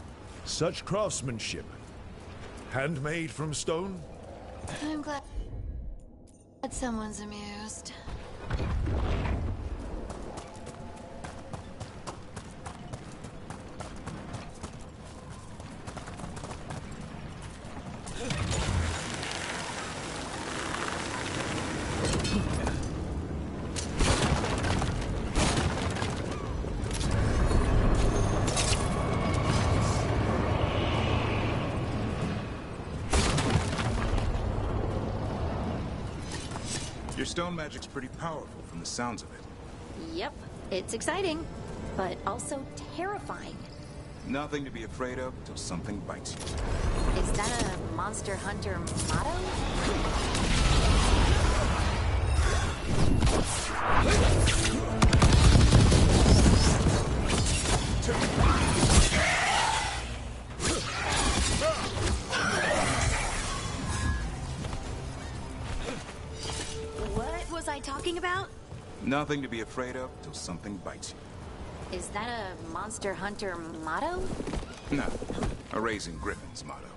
Such craftsmanship. Handmade from stone? I'm glad someone's amused. Your stone magic's pretty powerful from the sounds of it. Yep, it's exciting, but also terrifying. Nothing to be afraid of till something bites you. Is that a Monster Hunter motto? What was I talking about? Nothing to be afraid of till something bites you. Is that a Monster Hunter motto? No, a Raising Griffins motto.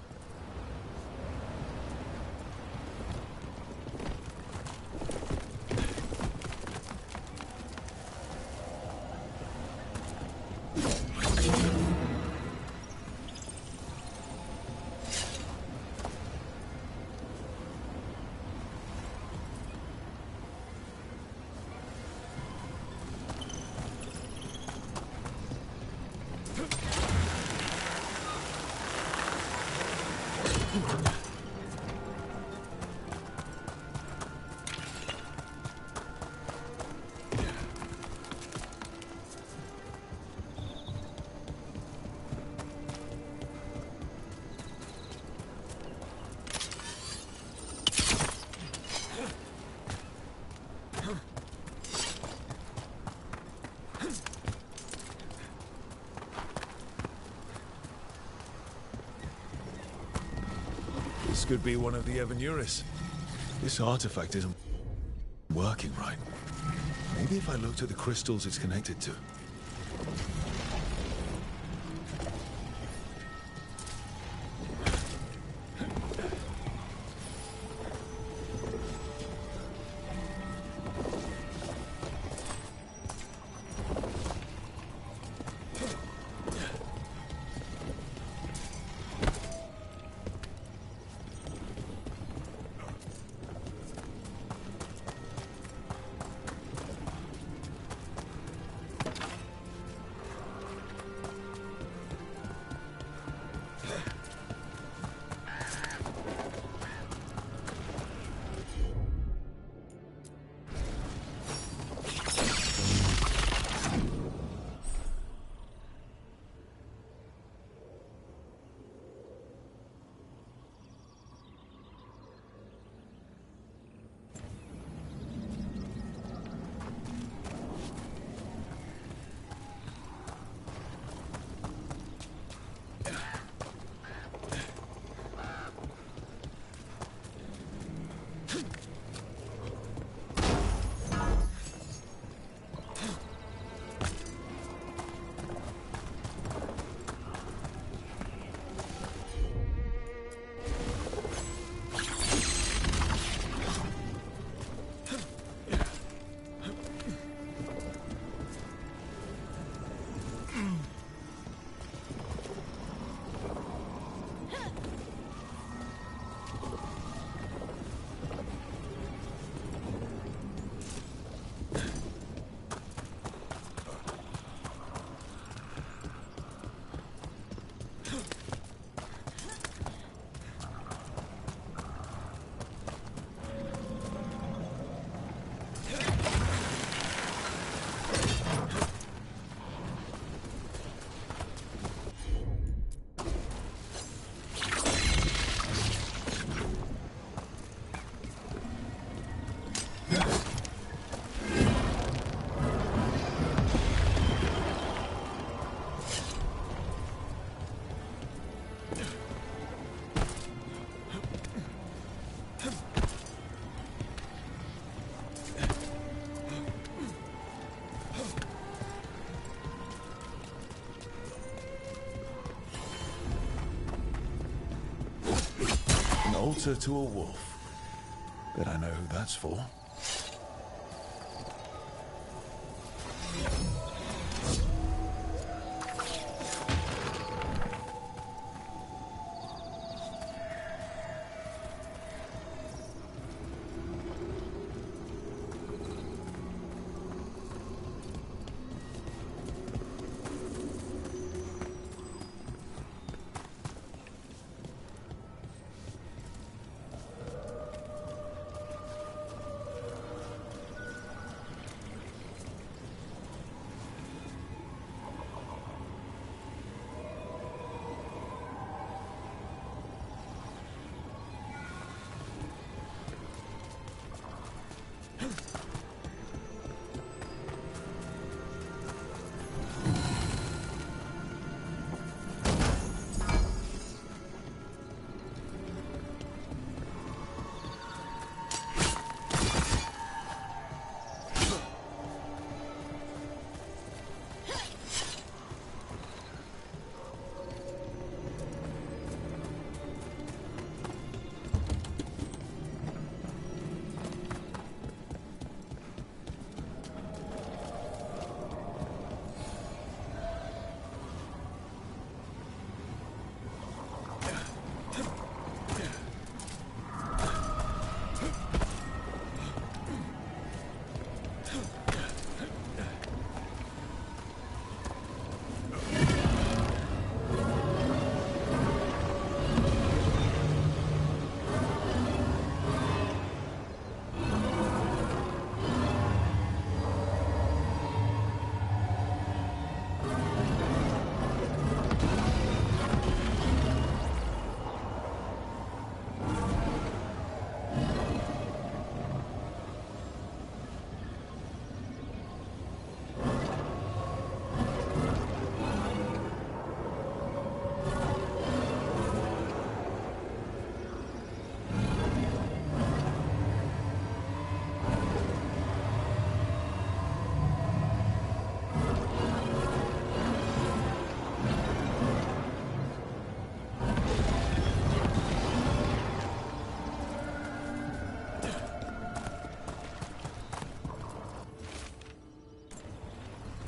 This could be one of the Evanuris. This artifact isn't working right. Maybe if I looked at the crystals it's connected to. Daughter to a wolf. Bet I know who that's for.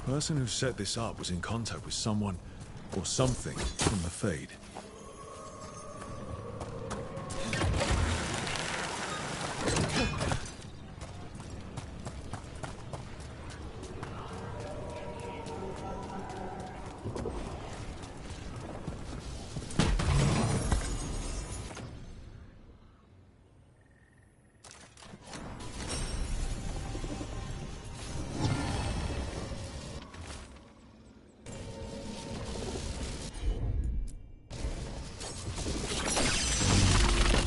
The person who set this up was in contact with someone or something from the Fade.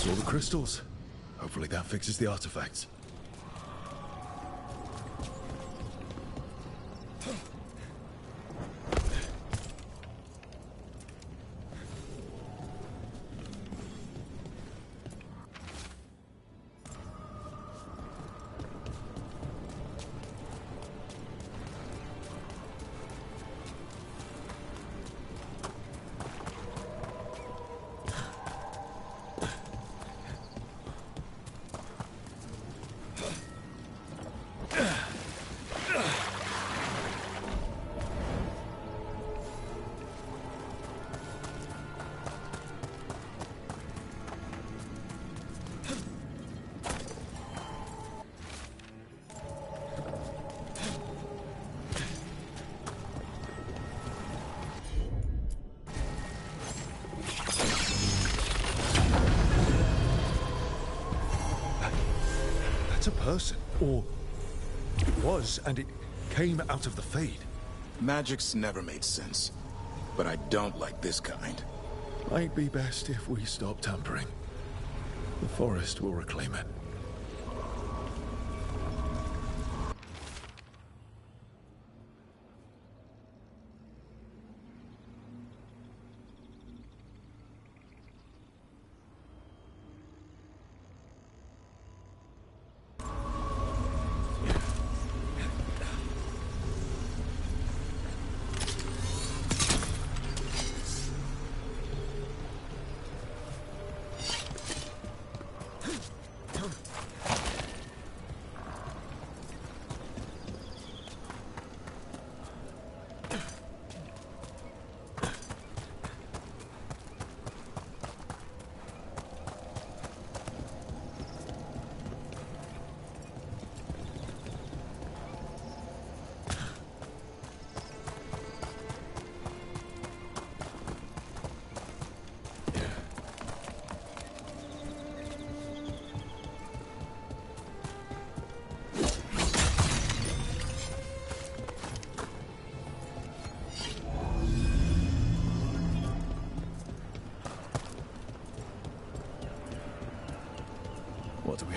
All the crystals. Hopefully that fixes the artifacts. That's a person. Or it was, and it came out of the Fade. Magic's never made sense. But I don't like this kind. Might be best if we stop tampering. The forest will reclaim it.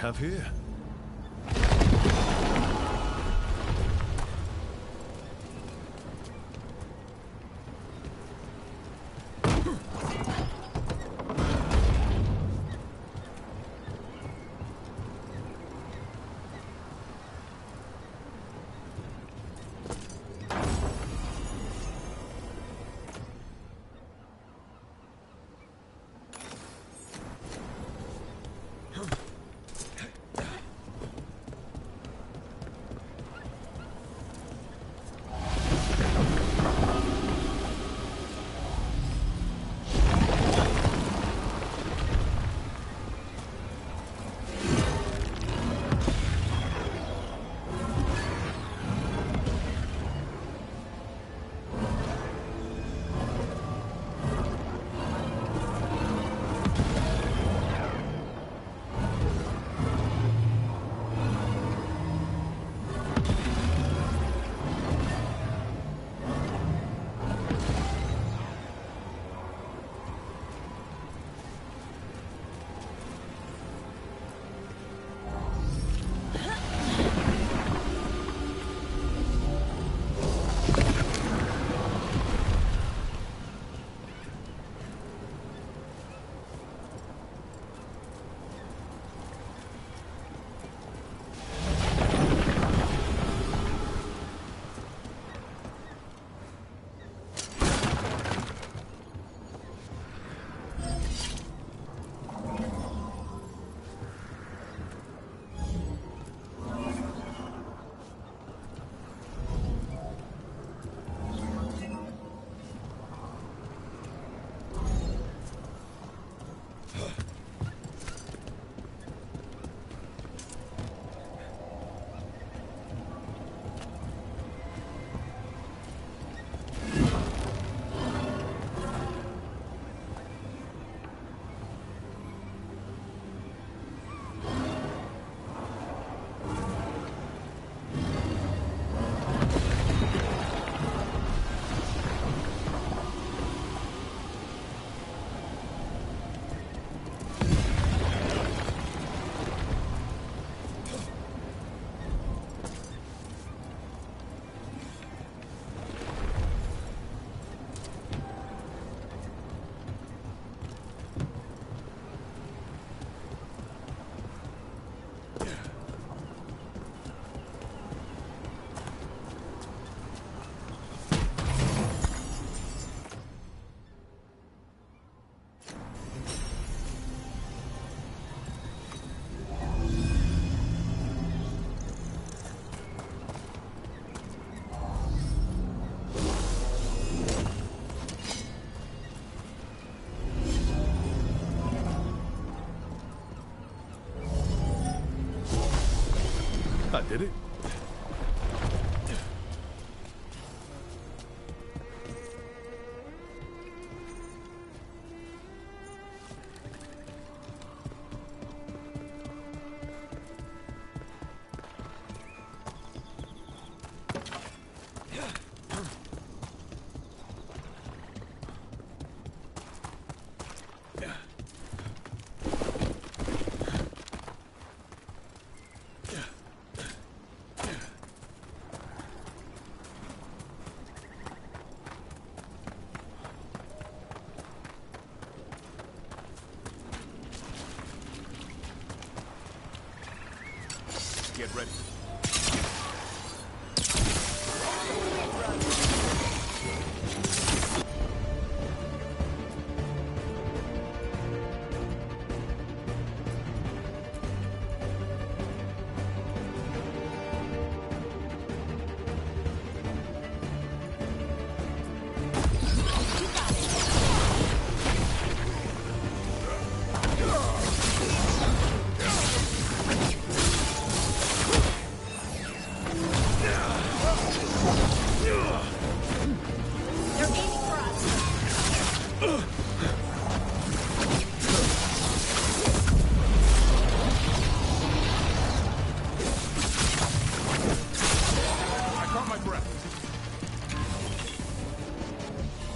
have here? I did it. Get ready.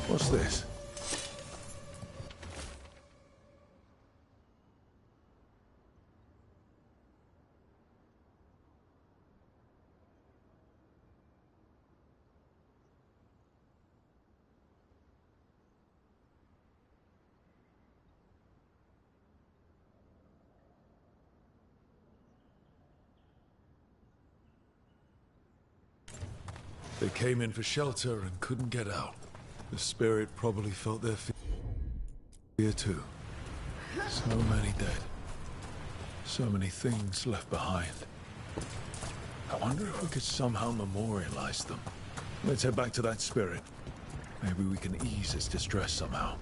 What's this? They came in for shelter and couldn't get out. The spirit probably felt their fear too. So many dead. So many things left behind. I wonder if we could somehow memorialize them. Let's head back to that spirit. Maybe we can ease its distress somehow.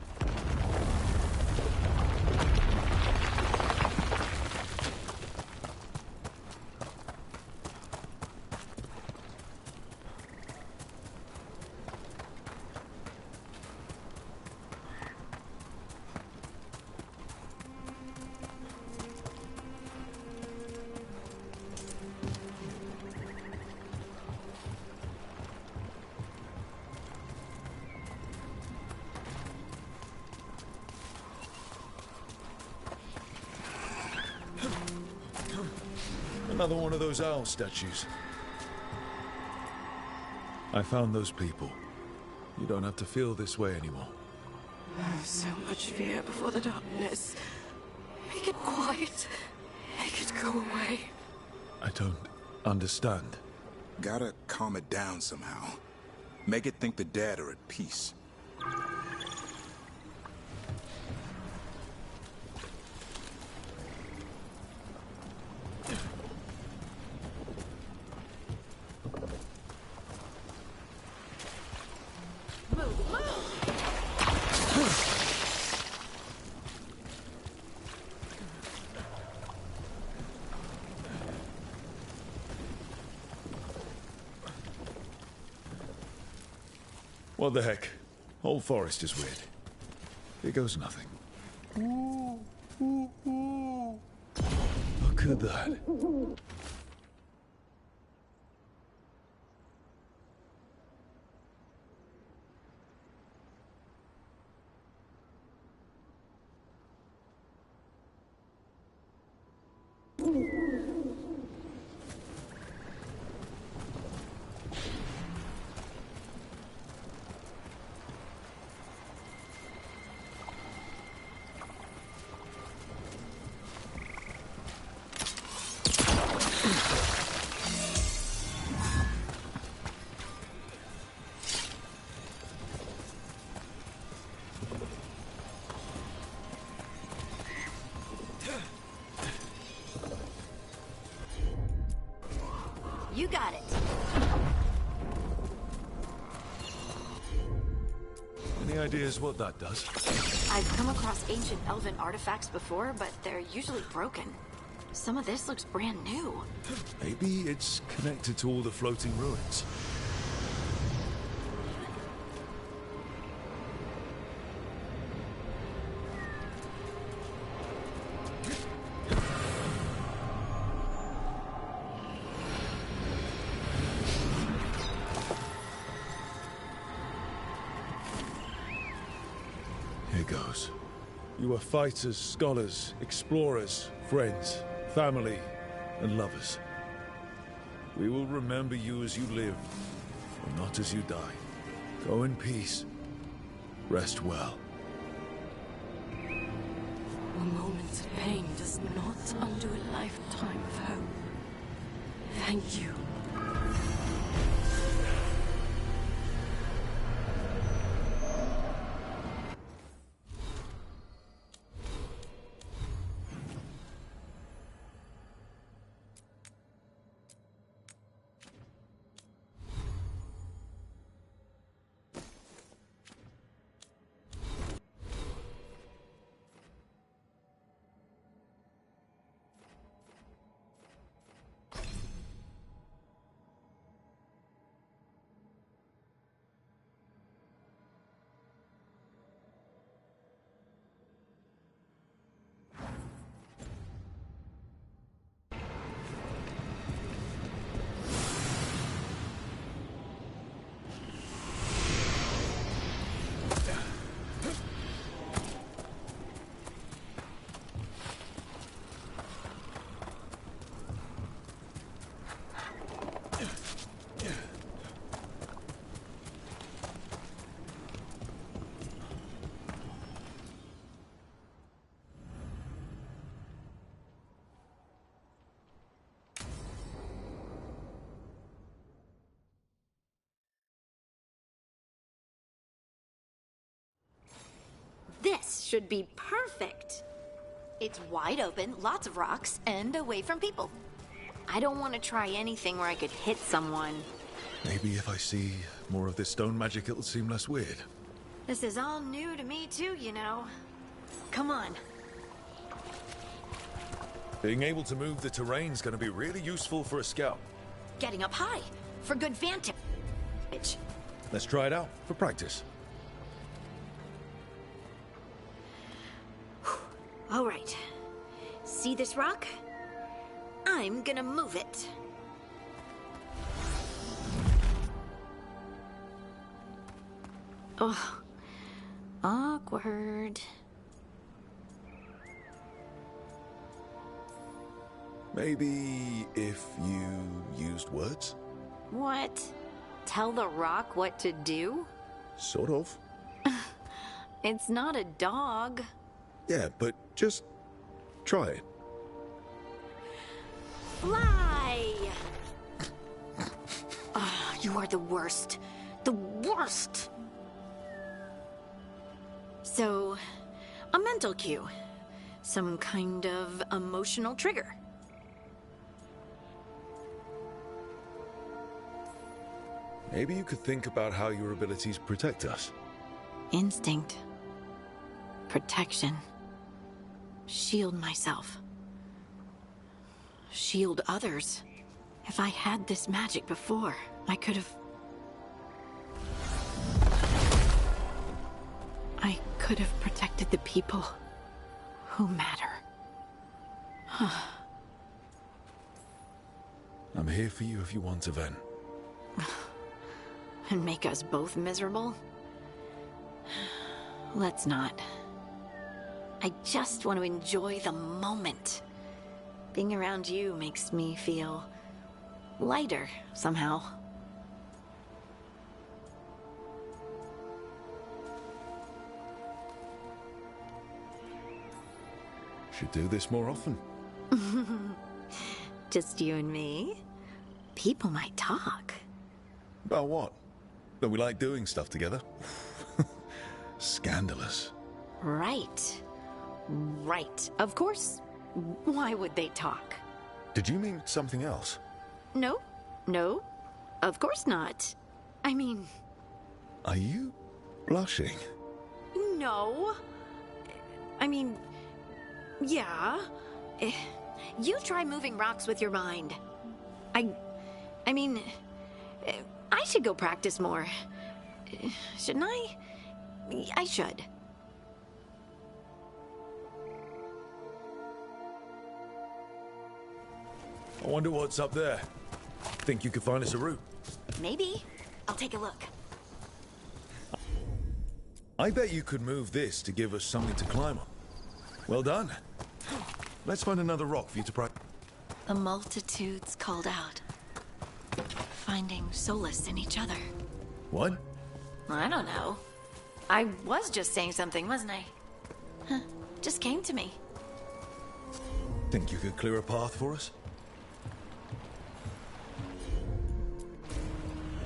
Another one of those owl statues. I found those people. You don't have to feel this way anymore. So much fear before the darkness. Make it quiet. Make it go away. I don't understand. Gotta calm it down somehow. Make it think the dead are at peace. What the heck? Whole forest is weird. Here goes nothing. Look at that. You got it. Any ideas what that does? I've come across ancient elven artifacts before, but they're usually broken. Some of this looks brand new. Maybe it's connected to all the floating ruins. Here goes. You are fighters, scholars, explorers, friends, family, and lovers. We will remember you as you live, and not as you die. Go in peace. Rest well. A moment's pain does not undo a lifetime of hope. Thank you. This should be perfect. It's wide open, lots of rocks, and away from people. I don't want to try anything where I could hit someone. Maybe if I see more of this stone magic, it'll seem less weird. This is all new to me too, you know. Come on. Being able to move the terrain's gonna be really useful for a scout. Getting up high for good vantage. Let's try it out for practice. All right. See this rock? I'm gonna move it. Oh, awkward. Maybe if you used words? What? Tell the rock what to do? Sort of. It's not a dog. Yeah, but just try it. Fly! Oh, you are the worst. The worst! So, a mental cue. Some kind of emotional trigger. Maybe you could think about how your abilities protect us. Instinct. Protection. Shield myself. Shield others. If I had this magic before, I could have... I could have protected the people who matter. I'm here for you if you want to, Ven. And make us both miserable? Let's not. I just want to enjoy the moment. Being around you makes me feel lighter somehow. Should do this more often. Just you and me? People might talk. About what? That we like doing stuff together? Scandalous. Right. Right. Of course. Why would they talk? Did you mean something else? No. No. Of course not. I mean... Are you blushing? No. I mean... Yeah. You try moving rocks with your mind. I mean... I should go practice more. Shouldn't I? I should. I wonder what's up there. Think you could find us a route? Maybe. I'll take a look. I bet you could move this to give us something to climb on. Well done. Let's find another rock for you to practice. The multitudes called out. Finding solace in each other. What? I don't know. I was just saying something, wasn't I? Huh. Just came to me. Think you could clear a path for us?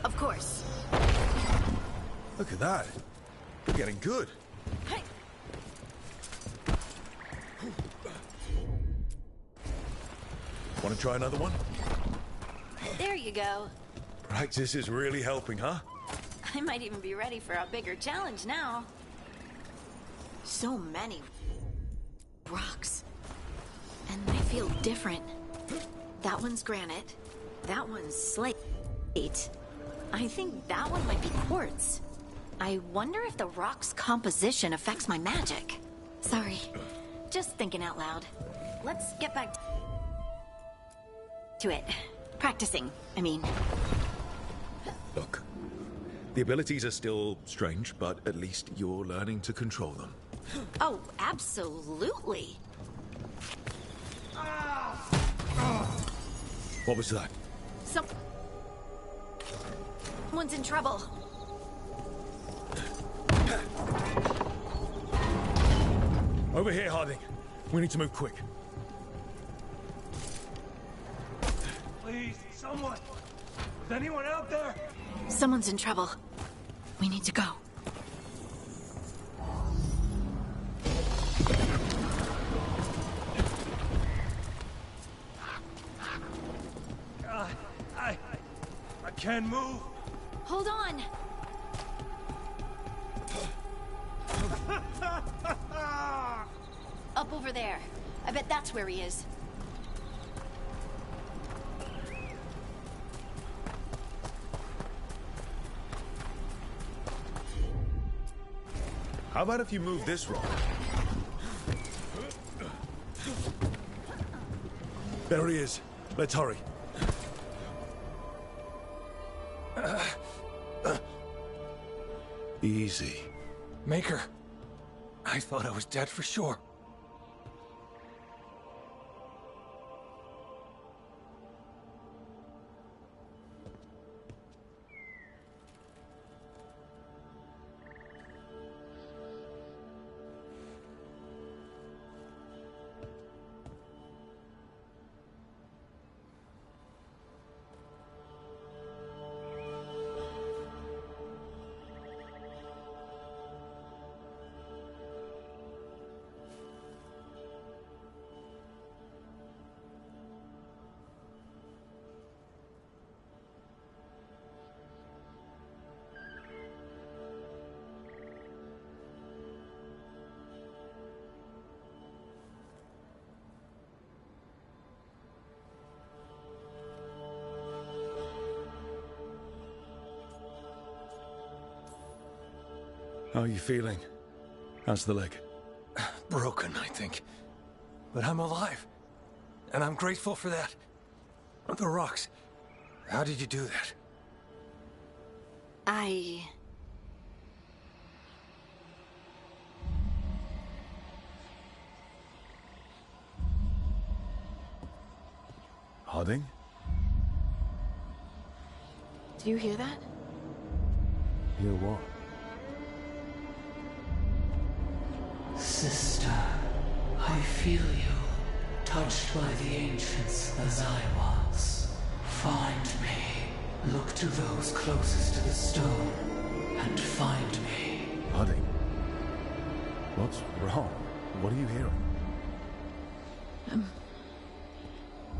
Of course. Look at that. We're getting good. Hey. Want to try another one? There you go. Practice is really helping, huh? I might even be ready for a bigger challenge now. So many rocks. And they feel different. That one's granite. That one's slate. I think that one might be quartz. I wonder if the rock's composition affects my magic. Sorry. Just thinking out loud. Let's get back to it. Practicing, I mean. Look, the abilities are still strange, but at least you're learning to control them. Oh, absolutely. What was that? Someone's in trouble. Over here, Harding. We need to move quick. Please, someone! Is anyone out there? Someone's in trouble. We need to go. can't move. Hold on. Up over there. I bet that's where he is. How about if you move this rock? There he is. Let's hurry. Easy. Maker, I thought I was dead for sure. How are you feeling? How's the leg? Broken, I think. But I'm alive. And I'm grateful for that. The rocks. How did you do that? Harding? Do you hear that? Hear what? Sister, I feel you, touched by the ancients as I was. Find me. Look to those closest to the stone, and find me. Harding? What's wrong? What are you hearing?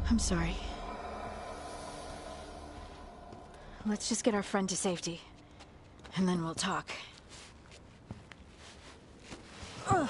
I'm sorry. Let's just get our friend to safety, and then we'll talk. Okay.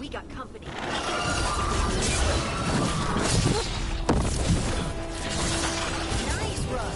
We got company. Nice run.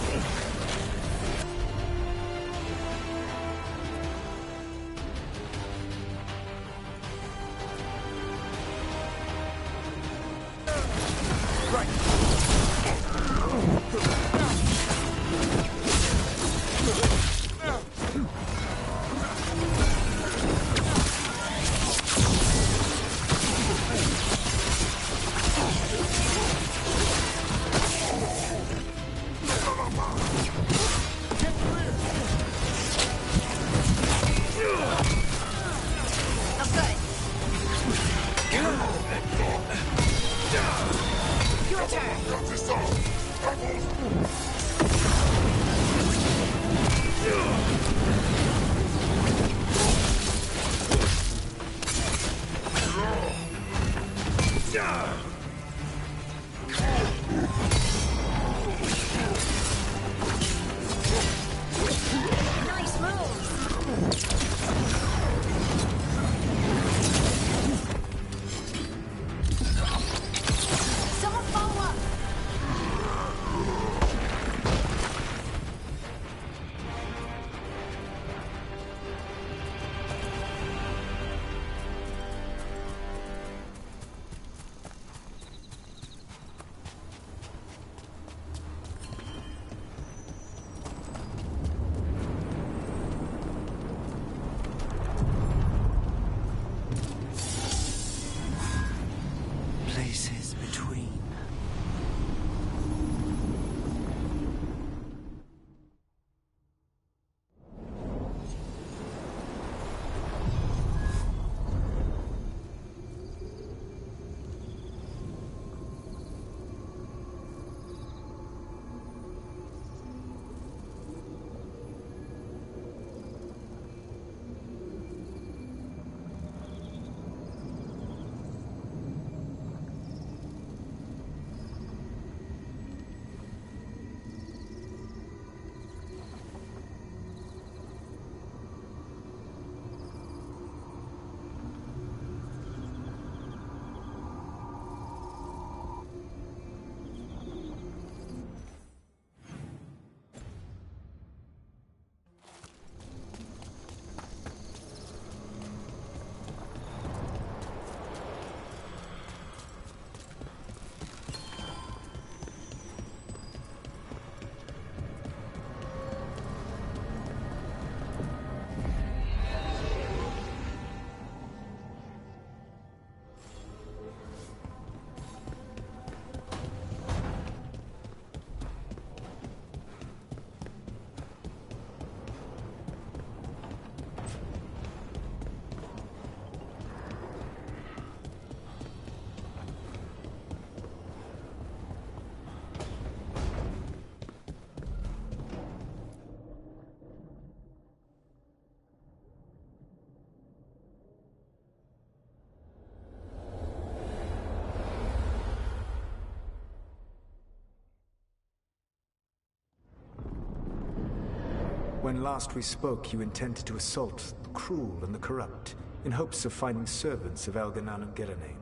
When last we spoke, you intended to assault the cruel and the corrupt, in hopes of finding servants of Elganan and Gillenane.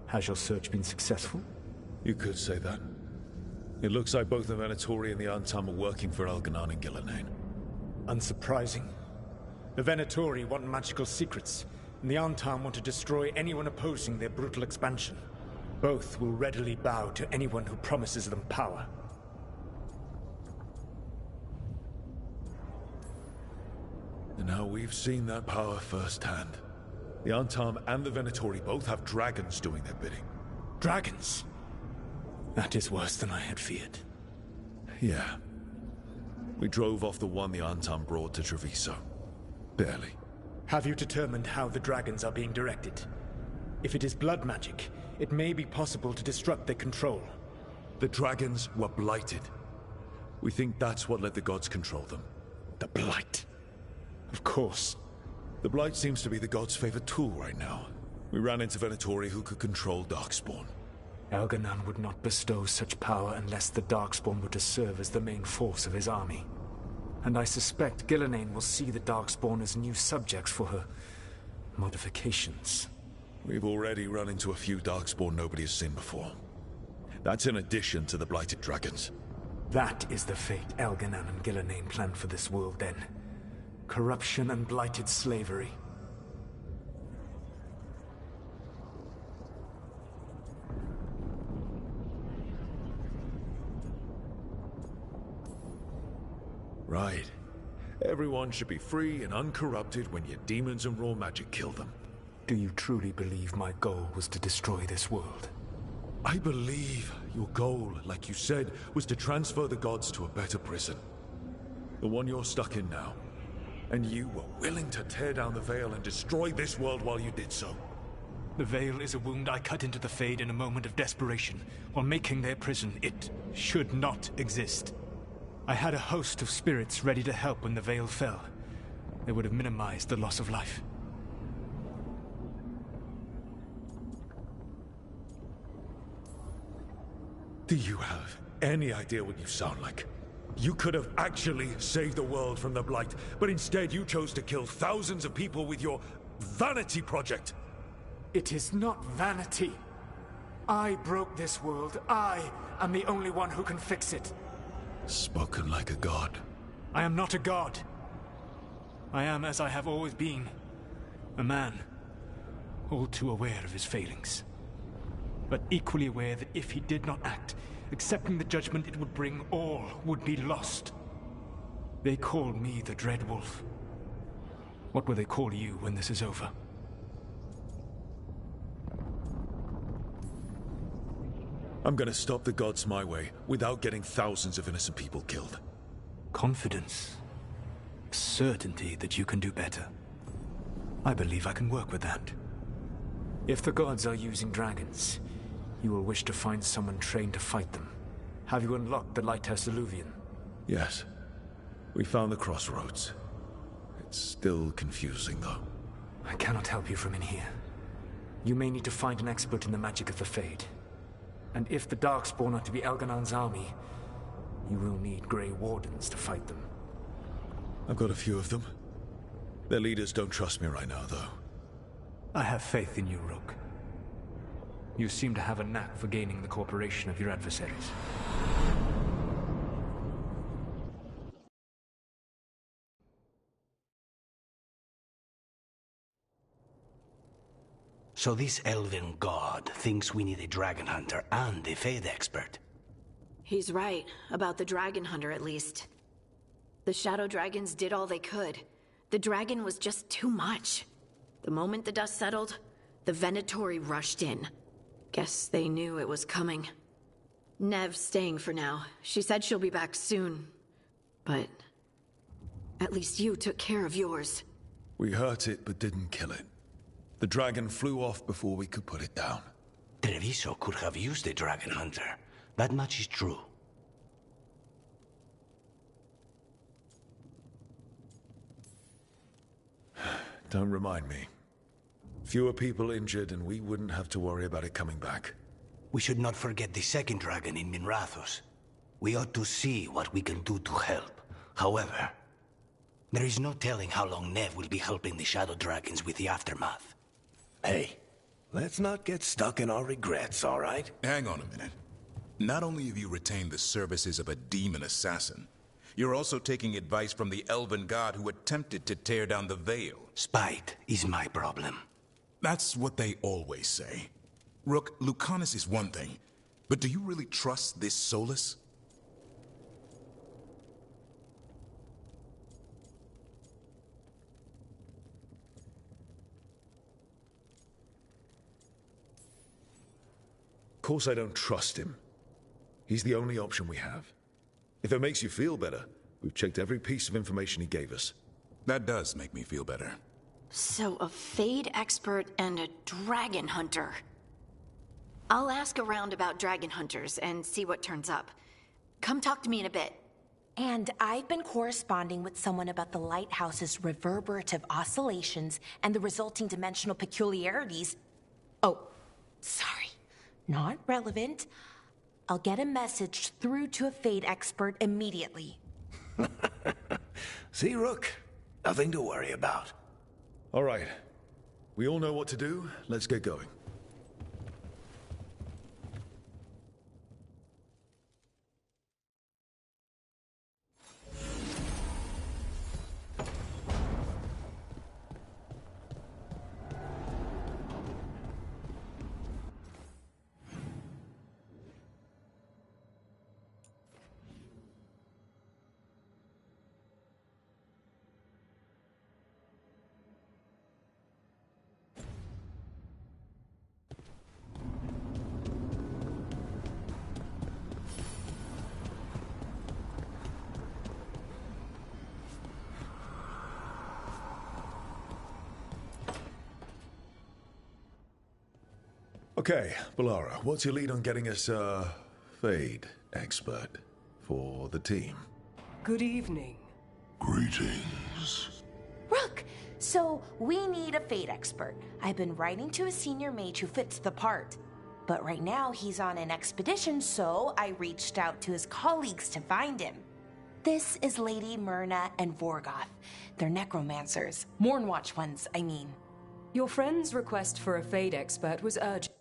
Has your search been successful? You could say that. It looks like both the Venatori and the Antam are working for Elganan and Gillenane. Unsurprising. The Venatori want magical secrets, and the Antam want to destroy anyone opposing their brutal expansion. Both will readily bow to anyone who promises them power. And now we've seen that power firsthand. The Antam and the Venatori both have dragons doing their bidding. Dragons? That is worse than I had feared. Yeah. We drove off the one the Antam brought to Treviso. Barely. Have you determined how the dragons are being directed? If it is blood magic, it may be possible to disrupt their control. The dragons were blighted. We think that's what let the gods control them. The blight? Of course. The blight seems to be the gods' favorite tool right now. We ran into Venatori who could control Darkspawn. Elganan would not bestow such power unless the Darkspawn were to serve as the main force of his army. And I suspect Gillenane will see the Darkspawn as new subjects for her modifications. We've already run into a few Darkspawn nobody has seen before. That's in addition to the blighted dragons. That is the fate Elganan and Gillenane planned for this world then. Corruption and blighted slavery. Right. Everyone should be free and uncorrupted when your demons and raw magic kill them. Do you truly believe my goal was to destroy this world? I believe your goal, like you said, was to transfer the gods to a better prison. The one you're stuck in now. And you were willing to tear down the veil and destroy this world while you did so. The veil is a wound I cut into the Fade in a moment of desperation, while making their prison. It should not exist. I had a host of spirits ready to help when the veil fell. They would have minimized the loss of life. Do you have any idea what you sound like? You could have actually saved the world from the Blight, but instead you chose to kill thousands of people with your vanity project. It is not vanity. I broke this world. I am the only one who can fix it. Spoken like a god. I am not a god. I am as I have always been. A man. All too aware of his failings. But equally aware that if he did not act, accepting the judgment it would bring, all would be lost. They called me the Dread Wolf. What will they call you when this is over? I'm gonna stop the gods my way, without getting thousands of innocent people killed. Confidence. Certainty that you can do better. I believe I can work with that. If the gods are using dragons, you will wish to find someone trained to fight them. Have you unlocked the Lighthouse Illuvian? Yes. We found the crossroads. It's still confusing, though. I cannot help you from in here. You may need to find an expert in the magic of the Fade. And if the Darkspawn are to be Elganan's army, you will need Grey Wardens to fight them. I've got a few of them. Their leaders don't trust me right now, though. I have faith in you, Rook. You seem to have a knack for gaining the cooperation of your adversaries. So this elven god thinks we need a dragon hunter and a Fade expert. He's right, about the dragon hunter at least. The shadow dragons did all they could. The dragon was just too much. The moment the dust settled, the Venatori rushed in. Guess they knew it was coming. Nev's staying for now. She said she'll be back soon. But at least you took care of yours. We hurt it, but didn't kill it. The dragon flew off before we could put it down. Treviso could have used a dragon hunter. That much is true. Don't remind me. Fewer people injured and we wouldn't have to worry about it coming back. We should not forget the second dragon in Minrathos. We ought to see what we can do to help. However, There is no telling how long Nev will be helping the Shadow Dragons with the aftermath. Hey, let's not get stuck in our regrets, all right? Hang on a minute. Not only have you retained the services of a demon assassin, you're also taking advice from the elven god who attempted to tear down the veil. Spite is my problem. That's what they always say. Rook, Lucanus is one thing, but do you really trust this Solus? Of course I don't trust him. He's the only option we have. If it makes you feel better, we've checked every piece of information he gave us. That does make me feel better. So, a Fade expert and a dragon hunter. I'll ask around about dragon hunters and see what turns up. Come talk to me in a bit. And I've been corresponding with someone about the lighthouse's reverberative oscillations and the resulting dimensional peculiarities. Oh, sorry. Not relevant. I'll get a message through to a Fade expert immediately. See, Rook? Nothing to worry about. All right. We all know what to do. Let's get going. Okay, Balara, what's your lead on getting us a Fade expert for the team? Good evening. Greetings. Rook, so we need a Fade expert. I've been writing to a senior mage who fits the part. But right now he's on an expedition, so I reached out to his colleagues to find him. This is Lady Myrna and Vorgoth. They're necromancers. Mournwatch ones, I mean. Your friend's request for a Fade expert was urgent.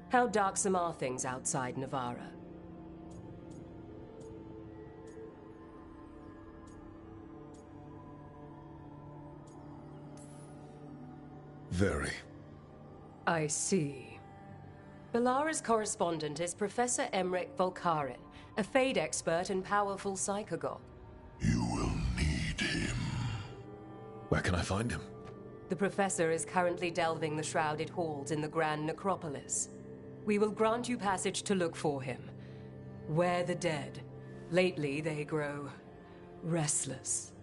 How darksome are things outside Navarra? Very. I see. Balara's correspondent is Professor Emmerich Volkaren, a Fade expert and powerful psychogol. You will need him. Where can I find him? The Professor is currently delving the shrouded halls in the Grand Necropolis. We will grant you passage to look for him. Where the dead. Lately they grow restless.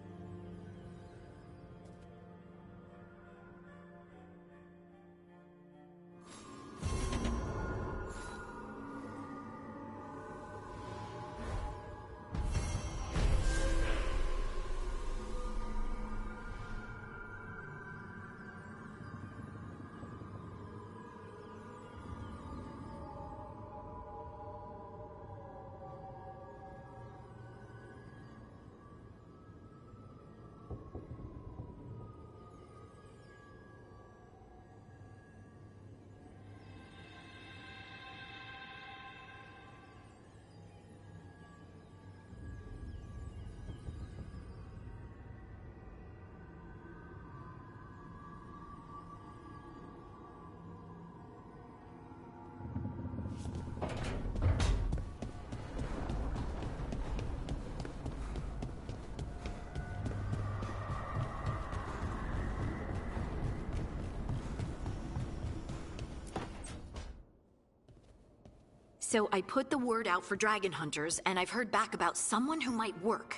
So I put the word out for dragon hunters, and I've heard back about someone who might work.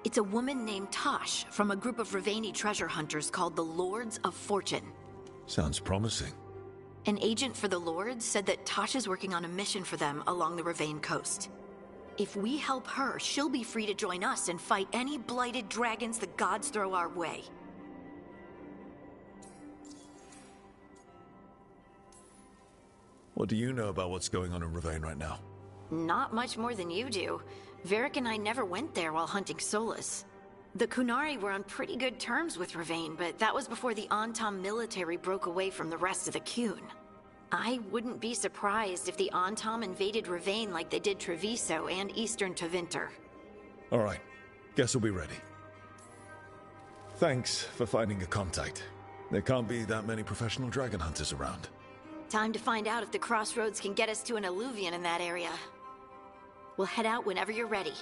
It's a woman named Tosh from a group of Ravani treasure hunters called the Lords of Fortune. Sounds promising. An agent for the Lords said that Tasha's working on a mission for them along the Ravane coast. If we help her, she'll be free to join us and fight any blighted dragons the gods throw our way. What do you know about what's going on in Ravane right now? Not much more than you do. Varric and I never went there while hunting Solus. The Kunari were on pretty good terms with Ravane, but that was before the Antam military broke away from the rest of the Kun. I wouldn't be surprised if the Antam invaded Ravane like they did Treviso and Eastern Tevinter. All right. Guess we'll be ready. Thanks for finding a contact. There can't be that many professional dragon hunters around. Time to find out if the crossroads can get us to an alluvion in that area. We'll head out whenever you're ready.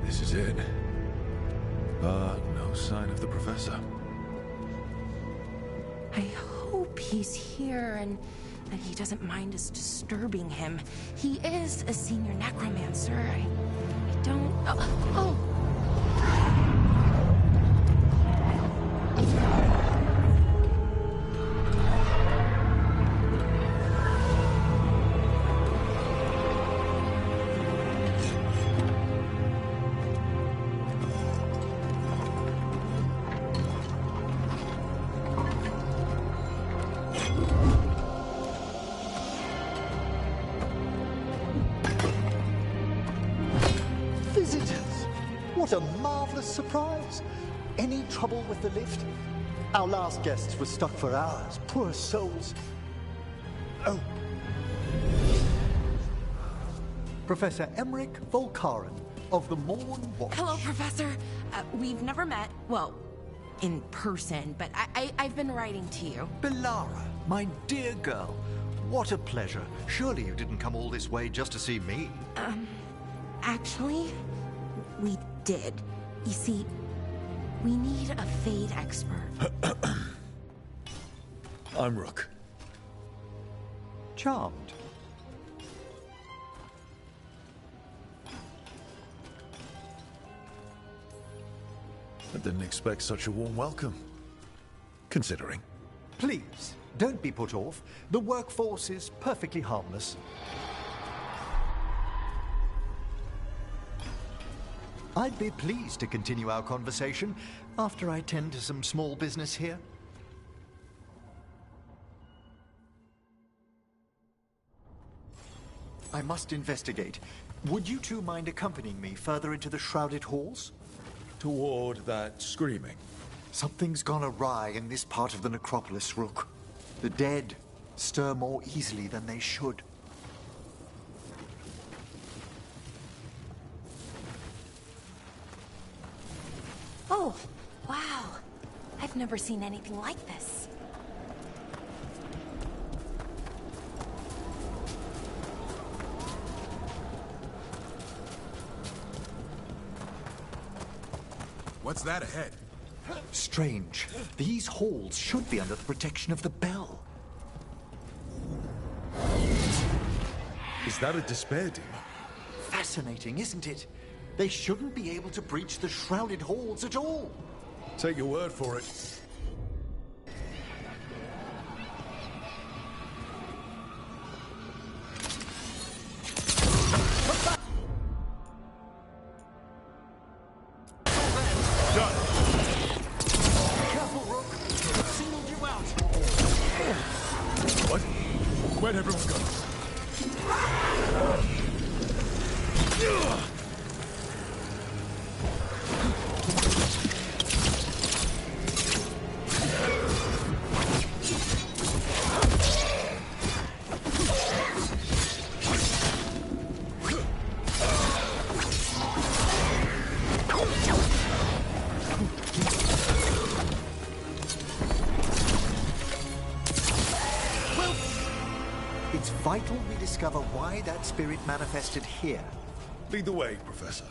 This is it. But no sign of the professor. I hope he's here and that he doesn't mind us disturbing him. He is a senior necromancer. I don't... Oh! What a marvelous surprise! Any trouble with the lift? Our last guests were stuck for hours. Poor souls. Oh. Professor Emmerich Volkaren of the Morn Watch. Hello, Professor. We've never met, well, in person, but I've been writing to you. Belara, my dear girl, What a pleasure. Surely you didn't come all this way just to see me. Actually, we did. You see, we need a Fade expert. I'm Rook. Charmed. I didn't expect such a warm welcome. Considering. Please, don't be put off. The workforce is perfectly harmless. I'd be pleased to continue our conversation after I tend to some small business here. I must investigate. Would you two mind accompanying me further into the shrouded halls? Toward that screaming. Something's gone awry in this part of the necropolis, Rook. The dead stir more easily than they should. Oh, wow. I've never seen anything like this. What's that ahead? Strange. These halls should be under the protection of the bell. Is that a despair demon? Fascinating, isn't it? They shouldn't be able to breach the shrouded halls at all. Take your word for it. Where'd everyone go? It's vital we discover why that spirit manifested here. Lead the way, Professor.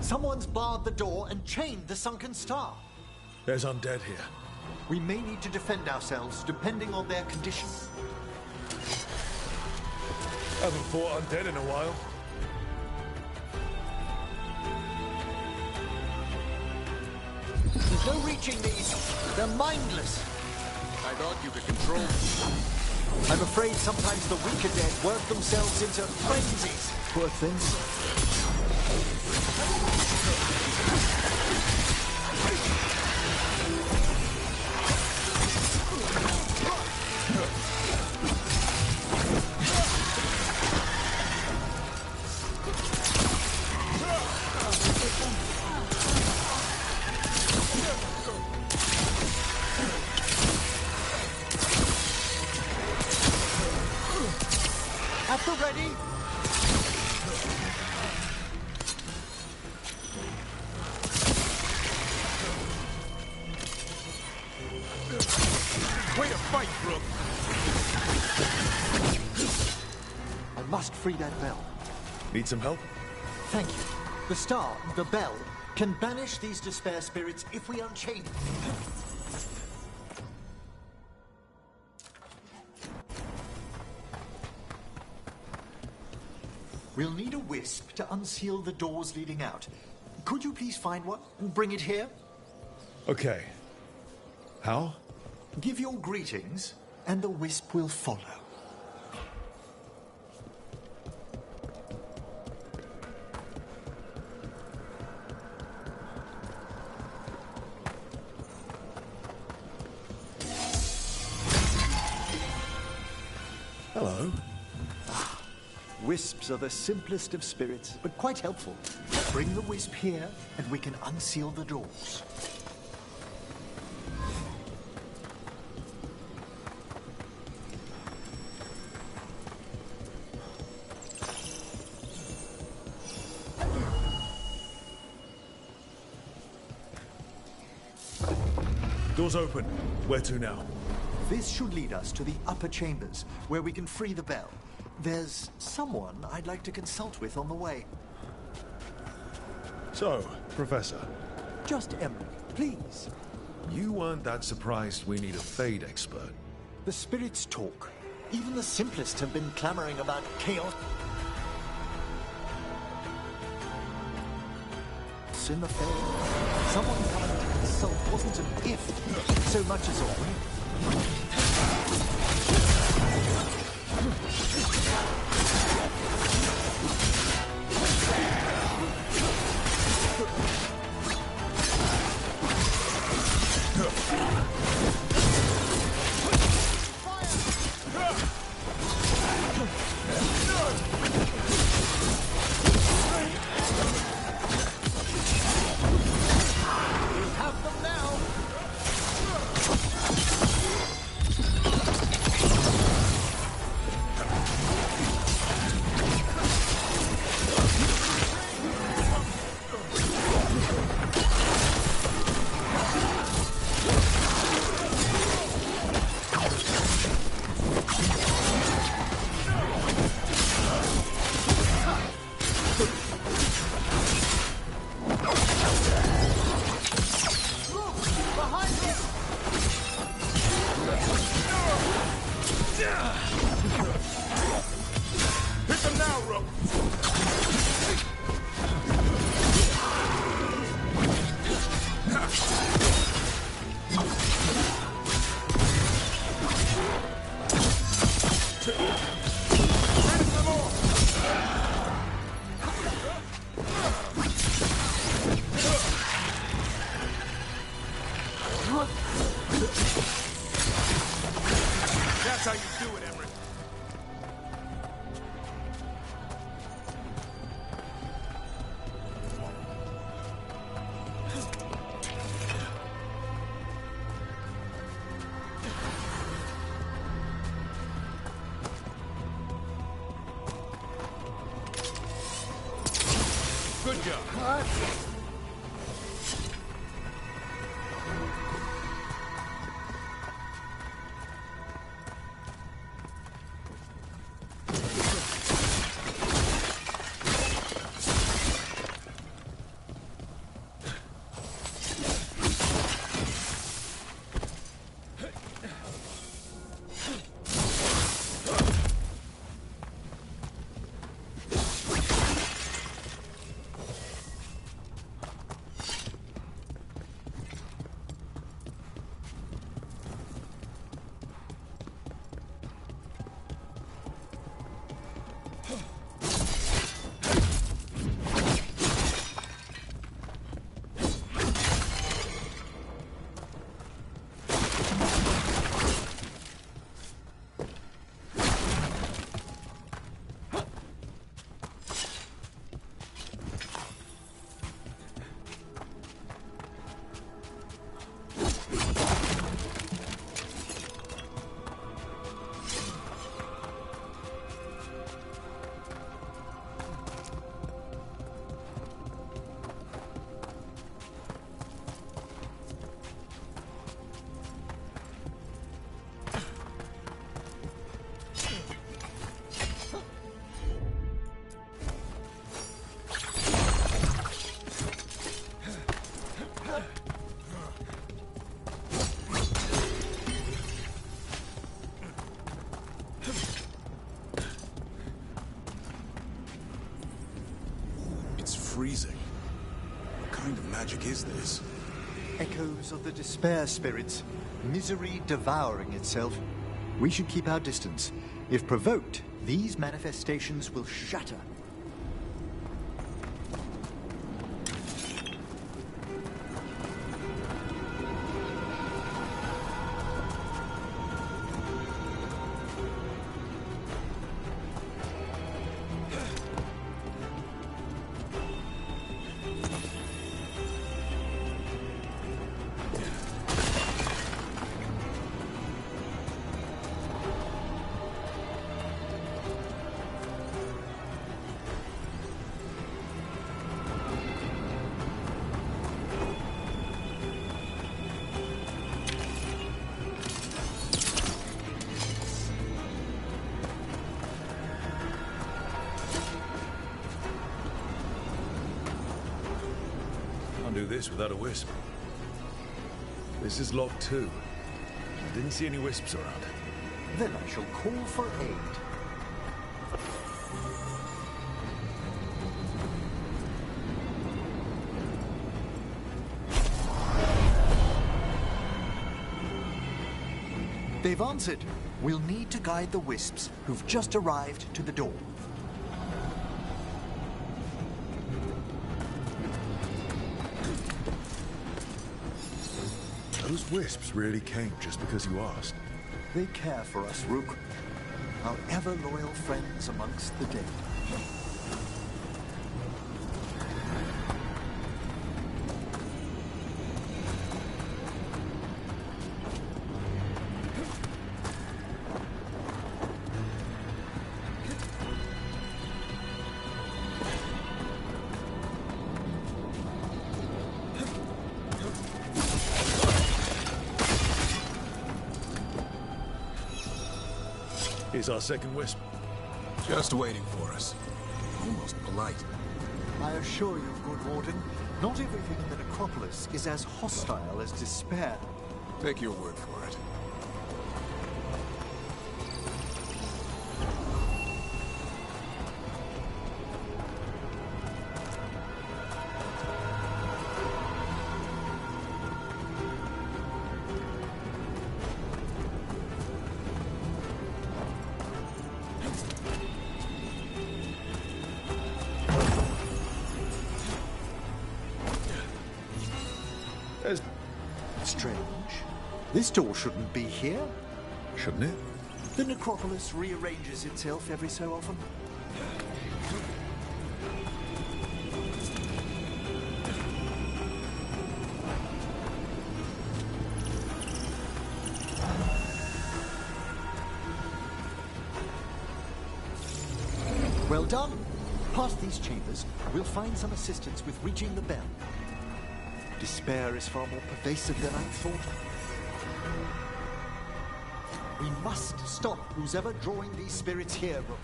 Someone's barred the door and chained the sunken star. There's undead here. We may need to defend ourselves, depending on their condition. Haven't fought undead in a while. There's no reaching these. They're mindless. I thought you could control them. I'm afraid sometimes the weaker dead work themselves into frenzies. Poor things. At the ready. Way to fight, Brooke! I must free that bell. Need some help? Thank you. The star, the bell, can banish these despair spirits if we unchain them. We'll need a wisp to unseal the doors leading out. Could you please find one and bring it here? Okay. How? Give your greetings, and the wisp will follow. Wisps are the simplest of spirits, but quite helpful. Bring the wisp here, and we can unseal the doors. Doors open. Where to now? This should lead us to the upper chambers, where we can free the bell. There's someone I'd like to consult with on the way. So, Professor. Just Emmerich, please. You weren't that surprised we need a Fade expert. The spirits talk. Even the simplest have been clamoring about chaos in the Fade. Someone coming to consult wasn't an if, so much as a when. That's how you do it, Emmerich. Good job. Freezing. What kind of magic is this? Echoes of the despair spirits. Misery devouring itself. We should keep our distance. If provoked, these manifestations will shatter. Can't do this without a wisp. This is log 2. Didn't see any wisps around. Then I shall call for aid. They've answered. We'll need to guide the wisps who've just arrived to the door. Those wisps really came just because you asked. They care for us, Rook. Our ever-loyal friends amongst the dead. Here's our second wisp. Just waiting for us. Almost polite. I assure you, good Warden, not everything in the necropolis is as hostile as despair. Take your word for it. Strange. This door shouldn't be here. Shouldn't it? The necropolis rearranges itself every so often. Well done. Past these chambers, we'll find some assistance with reaching the bell. Despair is far more pervasive than I thought. We must stop who's ever drawing these spirits here, Rook.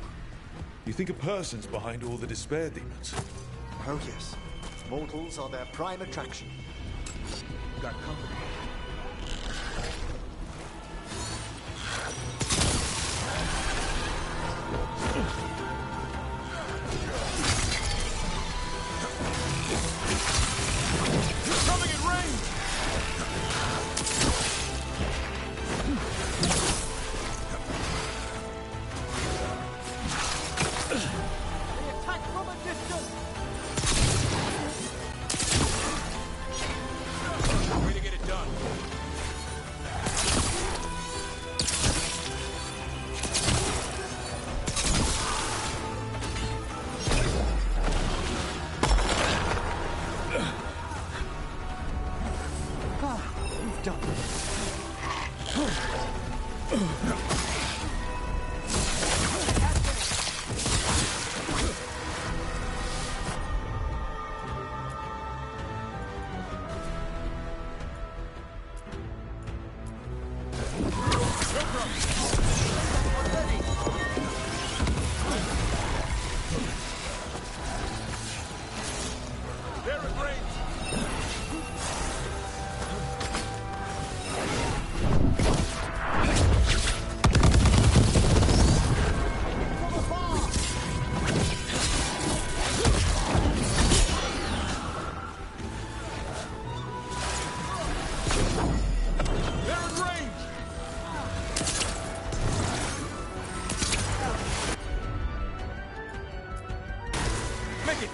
You think a person's behind all the despair demons? Oh, yes. Mortals are their prime attraction. Got company.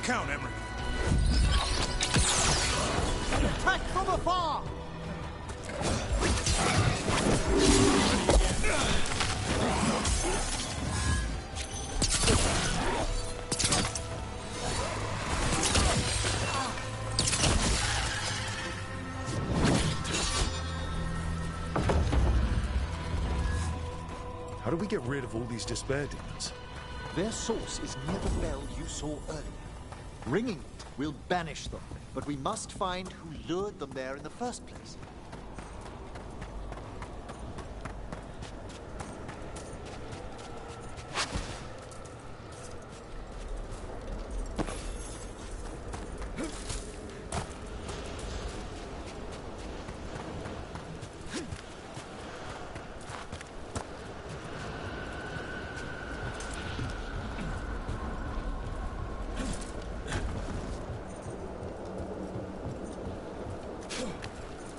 Count, Emery. Attack from afar! How do we get rid of all these despair demons? Their source is near the bell you saw earlier. Ringing it will banish them, but we must find who lured them there in the first place.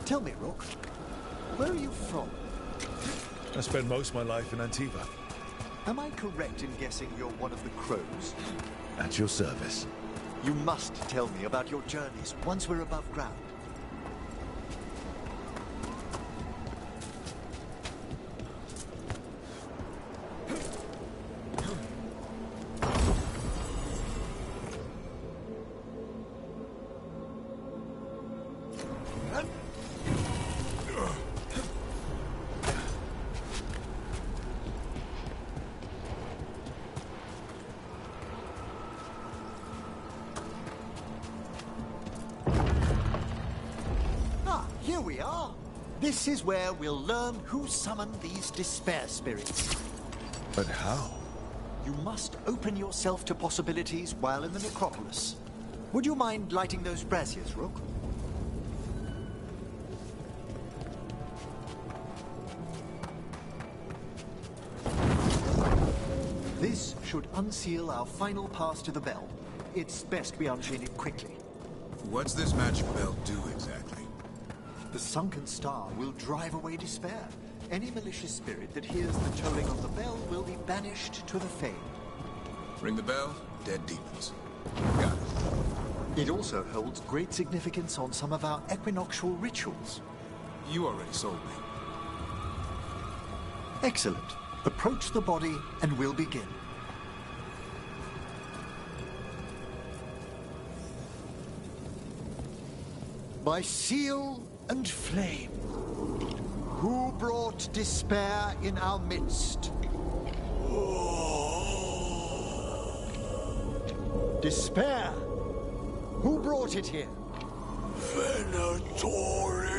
Tell me, Rook, where are you from? I spent most of my life in Antiva. Am I correct in guessing you're one of the crows? At your service. You must tell me about your journeys once we're above ground. Here we are. This is where we'll learn who summoned these despair spirits. But how? You must open yourself to possibilities while in the necropolis. Would you mind lighting those braziers, Rook? This should unseal our final pass to the bell. It's best we unchain it quickly. What's this magic bell do exactly? The sunken star will drive away despair. Any malicious spirit that hears the tolling of the bell will be banished to the Fade. Ring the bell, dead demons. Got it. It also holds great significance on some of our equinoctial rituals. You already sold me. Excellent. Approach the body and we'll begin. By seal and flame, who brought despair in our midst? Despair! Who brought it here? Venatori!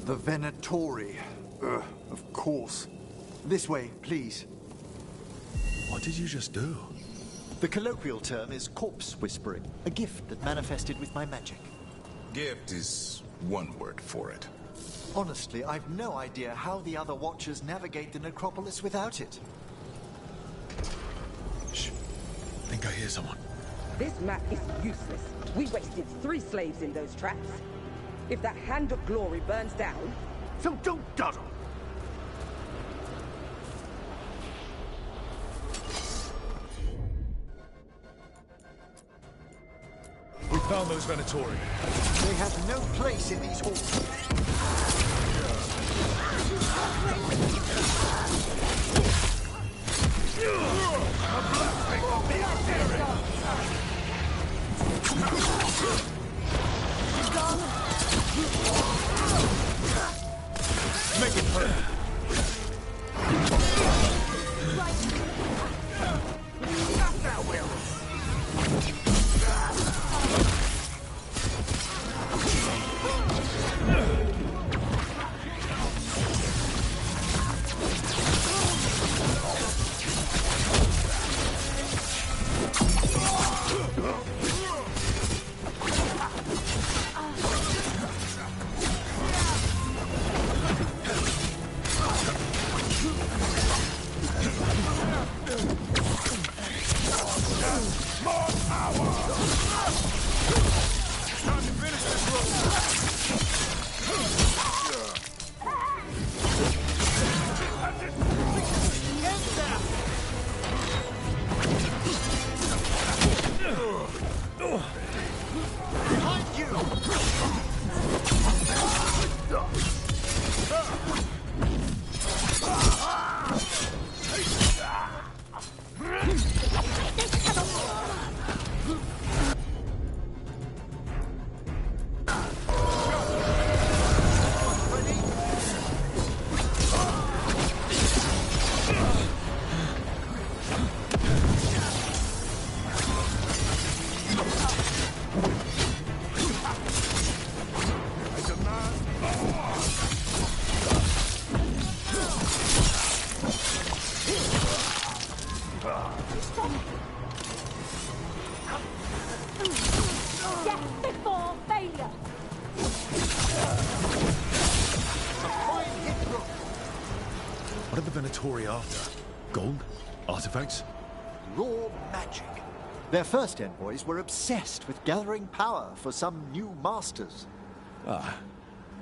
The Venatori. Of course. This way, please. What did you just do? The colloquial term is corpse whispering, a gift that manifested with my magic. Gift is one word for it. Honestly, I've no idea how the other Watchers navigate the necropolis without it. Shh. I think I hear someone. This map is useless. We wasted 3 slaves in those traps. If that Hand of Glory burns down... So don't dawdle! We found those Venatori. They have no place in these halls. Make it hurt. That will. Death before failure. What are the Venatori after? Gold? Artifacts? Raw magic. Their first envoys were obsessed with gathering power for some new masters. Ah,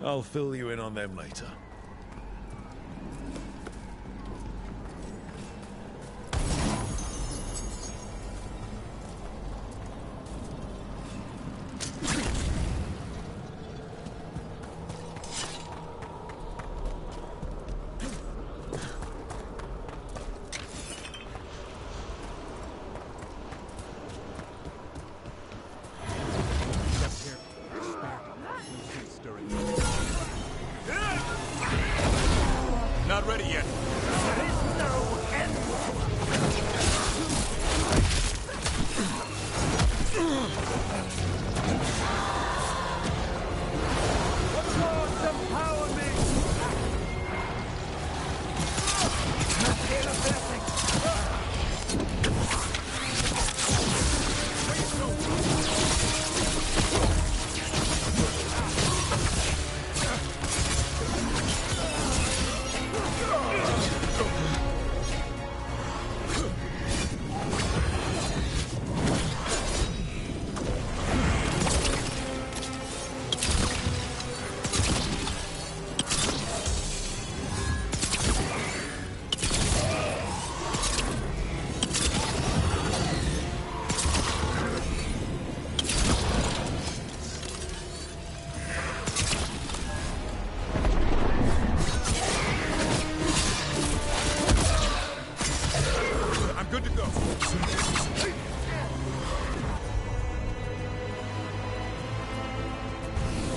I'll fill you in on them later. Not ready yet. There is no end. The gods empower me. Feel a blessing. I'm good to go.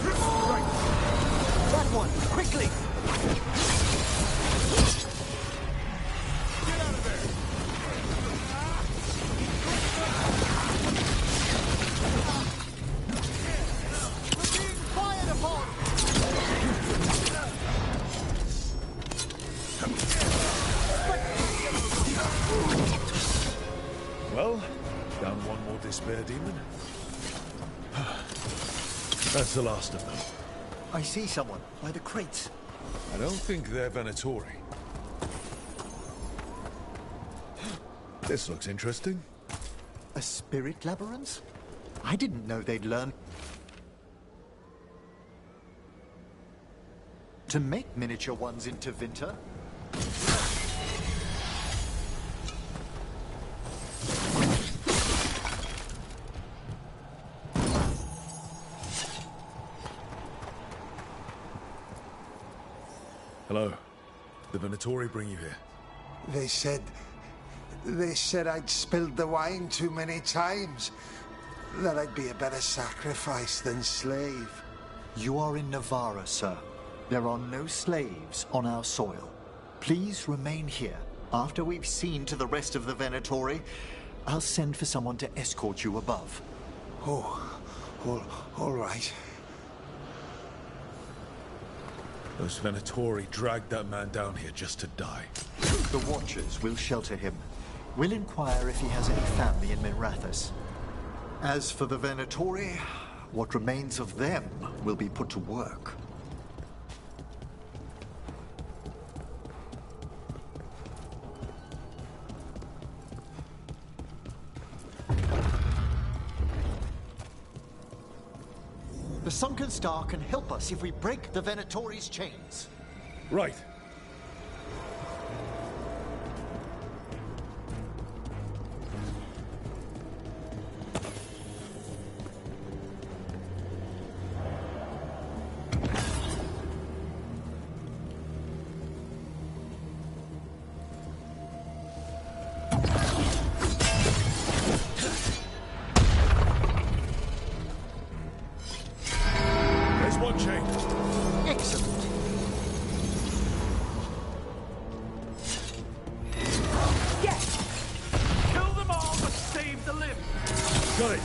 Right. That one, quickly! Get out of there! We're being fired upon! Well, down one more despair demon. That's the last of them. I see someone by the crates. I don't think they're Venatori. This looks interesting. A spirit labyrinth? I didn't know they'd learn to make miniature ones into Vinter. Hello. The Venatori bring you here. They said I'd spilled the wine too many times. That I'd be a better sacrifice than slave. You are in Navarra, sir. There are no slaves on our soil. Please remain here. After we've seen to the rest of the Venatori, I'll send for someone to escort you above. Oh, all right. Those Venatori dragged that man down here just to die. The Watchers will shelter him. We'll inquire if he has any family in Minrathous. As for the Venatori, what remains of them will be put to work. The Sunken Star can help us if we break the Venatori's chains. Right. Got it.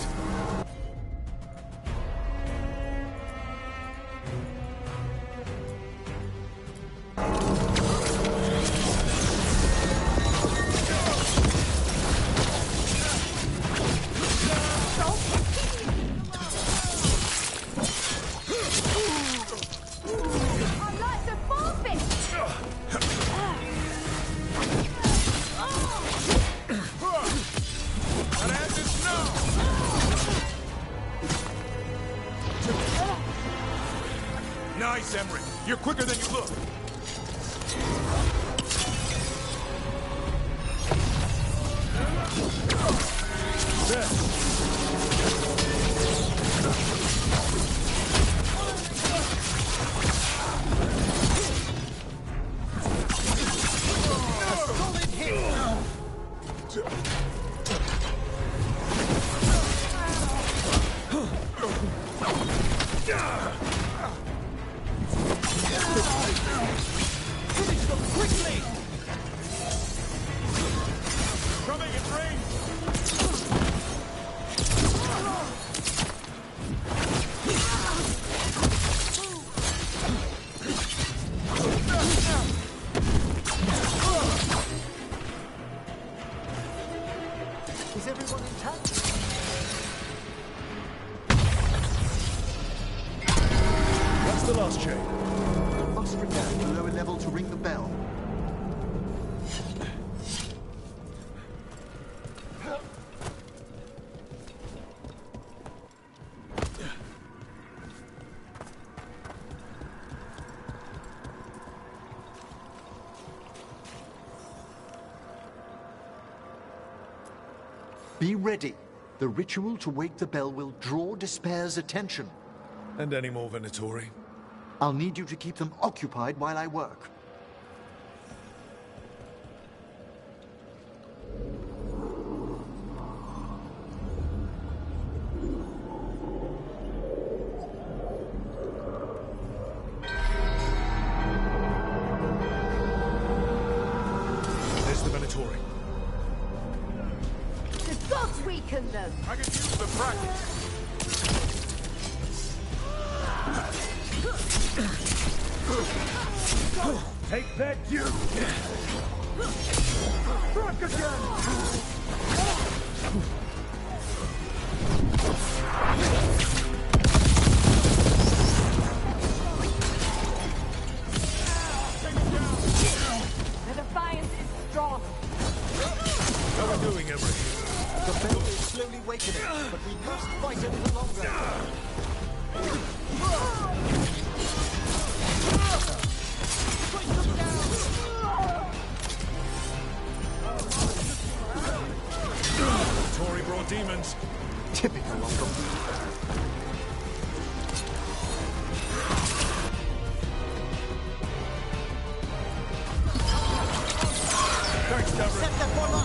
Gotta have this now! Nice, Emery. You're quicker than you look. Finish them quickly! Coming in range! Is everyone intact? That's the last chain. Must return to lower level to ring the bell. Be ready. The ritual to wake the bell will draw Despair's attention. And any more Venatori? I'll need you to keep them occupied while I work. There's the Venatori. The gods weaken them! I could use the practice. Take that, you! Rock again! The defiance is strong. How are we doing, Emery? The bell is slowly wakening, but we must fight a little longer. Tory brought demons. Typical of them. Thanks, Davrin. Set that one up!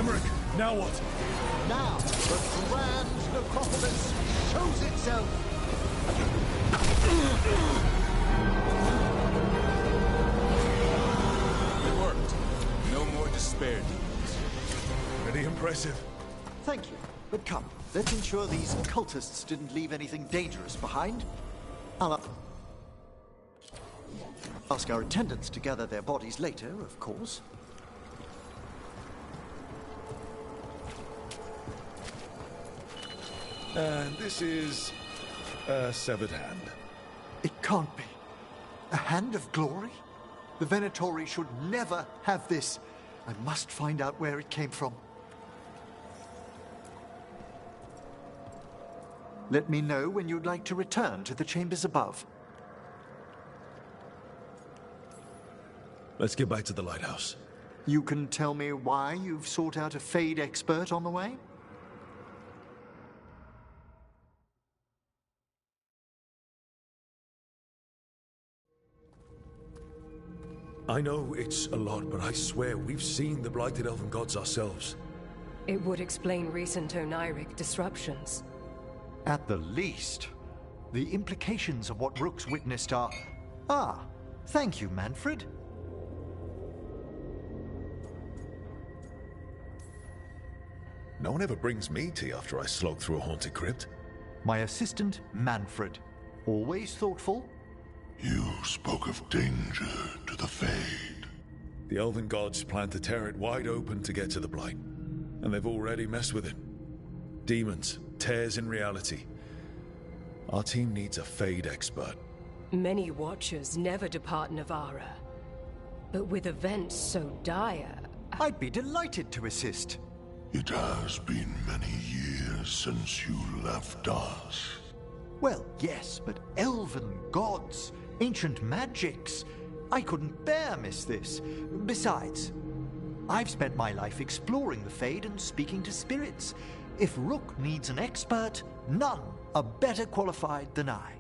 Emmerich, now what? Now, the grand necropolis shows itself! It worked. No more despair demons. Pretty impressive. Thank you. But come, let's ensure these cultists didn't leave anything dangerous behind. I'll ask our attendants to gather their bodies later, of course. And this is a severed hand. It can't be. A hand of glory? The Venatori should never have this. I must find out where it came from. Let me know when you'd like to return to the chambers above. Let's get back to the lighthouse. You can tell me why you've sought out a Fade expert on the way? I know it's a lot, but I swear we've seen the blighted elven gods ourselves. It would explain recent Oniric disruptions. At the least. The implications of what Rook's witnessed are... Ah, thank you, Manfred. No one ever brings me tea after I slog through a haunted crypt. My assistant, Manfred. Always thoughtful. You spoke of danger to the Fade. The elven gods plan to tear it wide open to get to the blight. And they've already messed with it. Demons, tears in reality. Our team needs a Fade expert. Many Watchers never depart Navarra. But with events so dire... I'd be delighted to assist. It has been many years since you left us. Well, yes, but elven gods, ancient magics. I couldn't bear miss this. Besides, I've spent my life exploring the Fade and speaking to spirits. If Rook needs an expert, none are better qualified than I.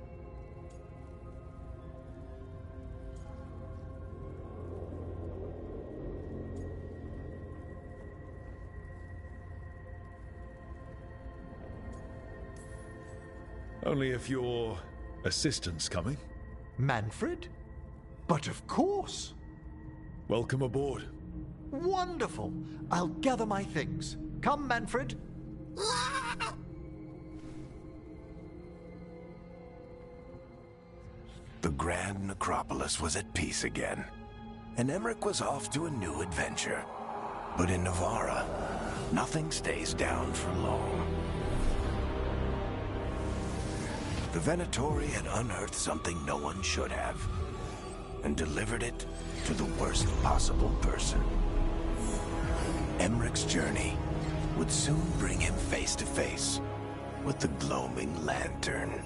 Only if your assistant's coming. Manfred? But of course! Welcome aboard. Wonderful! I'll gather my things. Come, Manfred. The Grand Necropolis was at peace again, and Emmerich was off to a new adventure. But in Navarra, nothing stays down for long. The Venatori had unearthed something no one should have, and delivered it to the worst possible person. Emmerich's journey would soon bring him face to face with the gloaming lantern.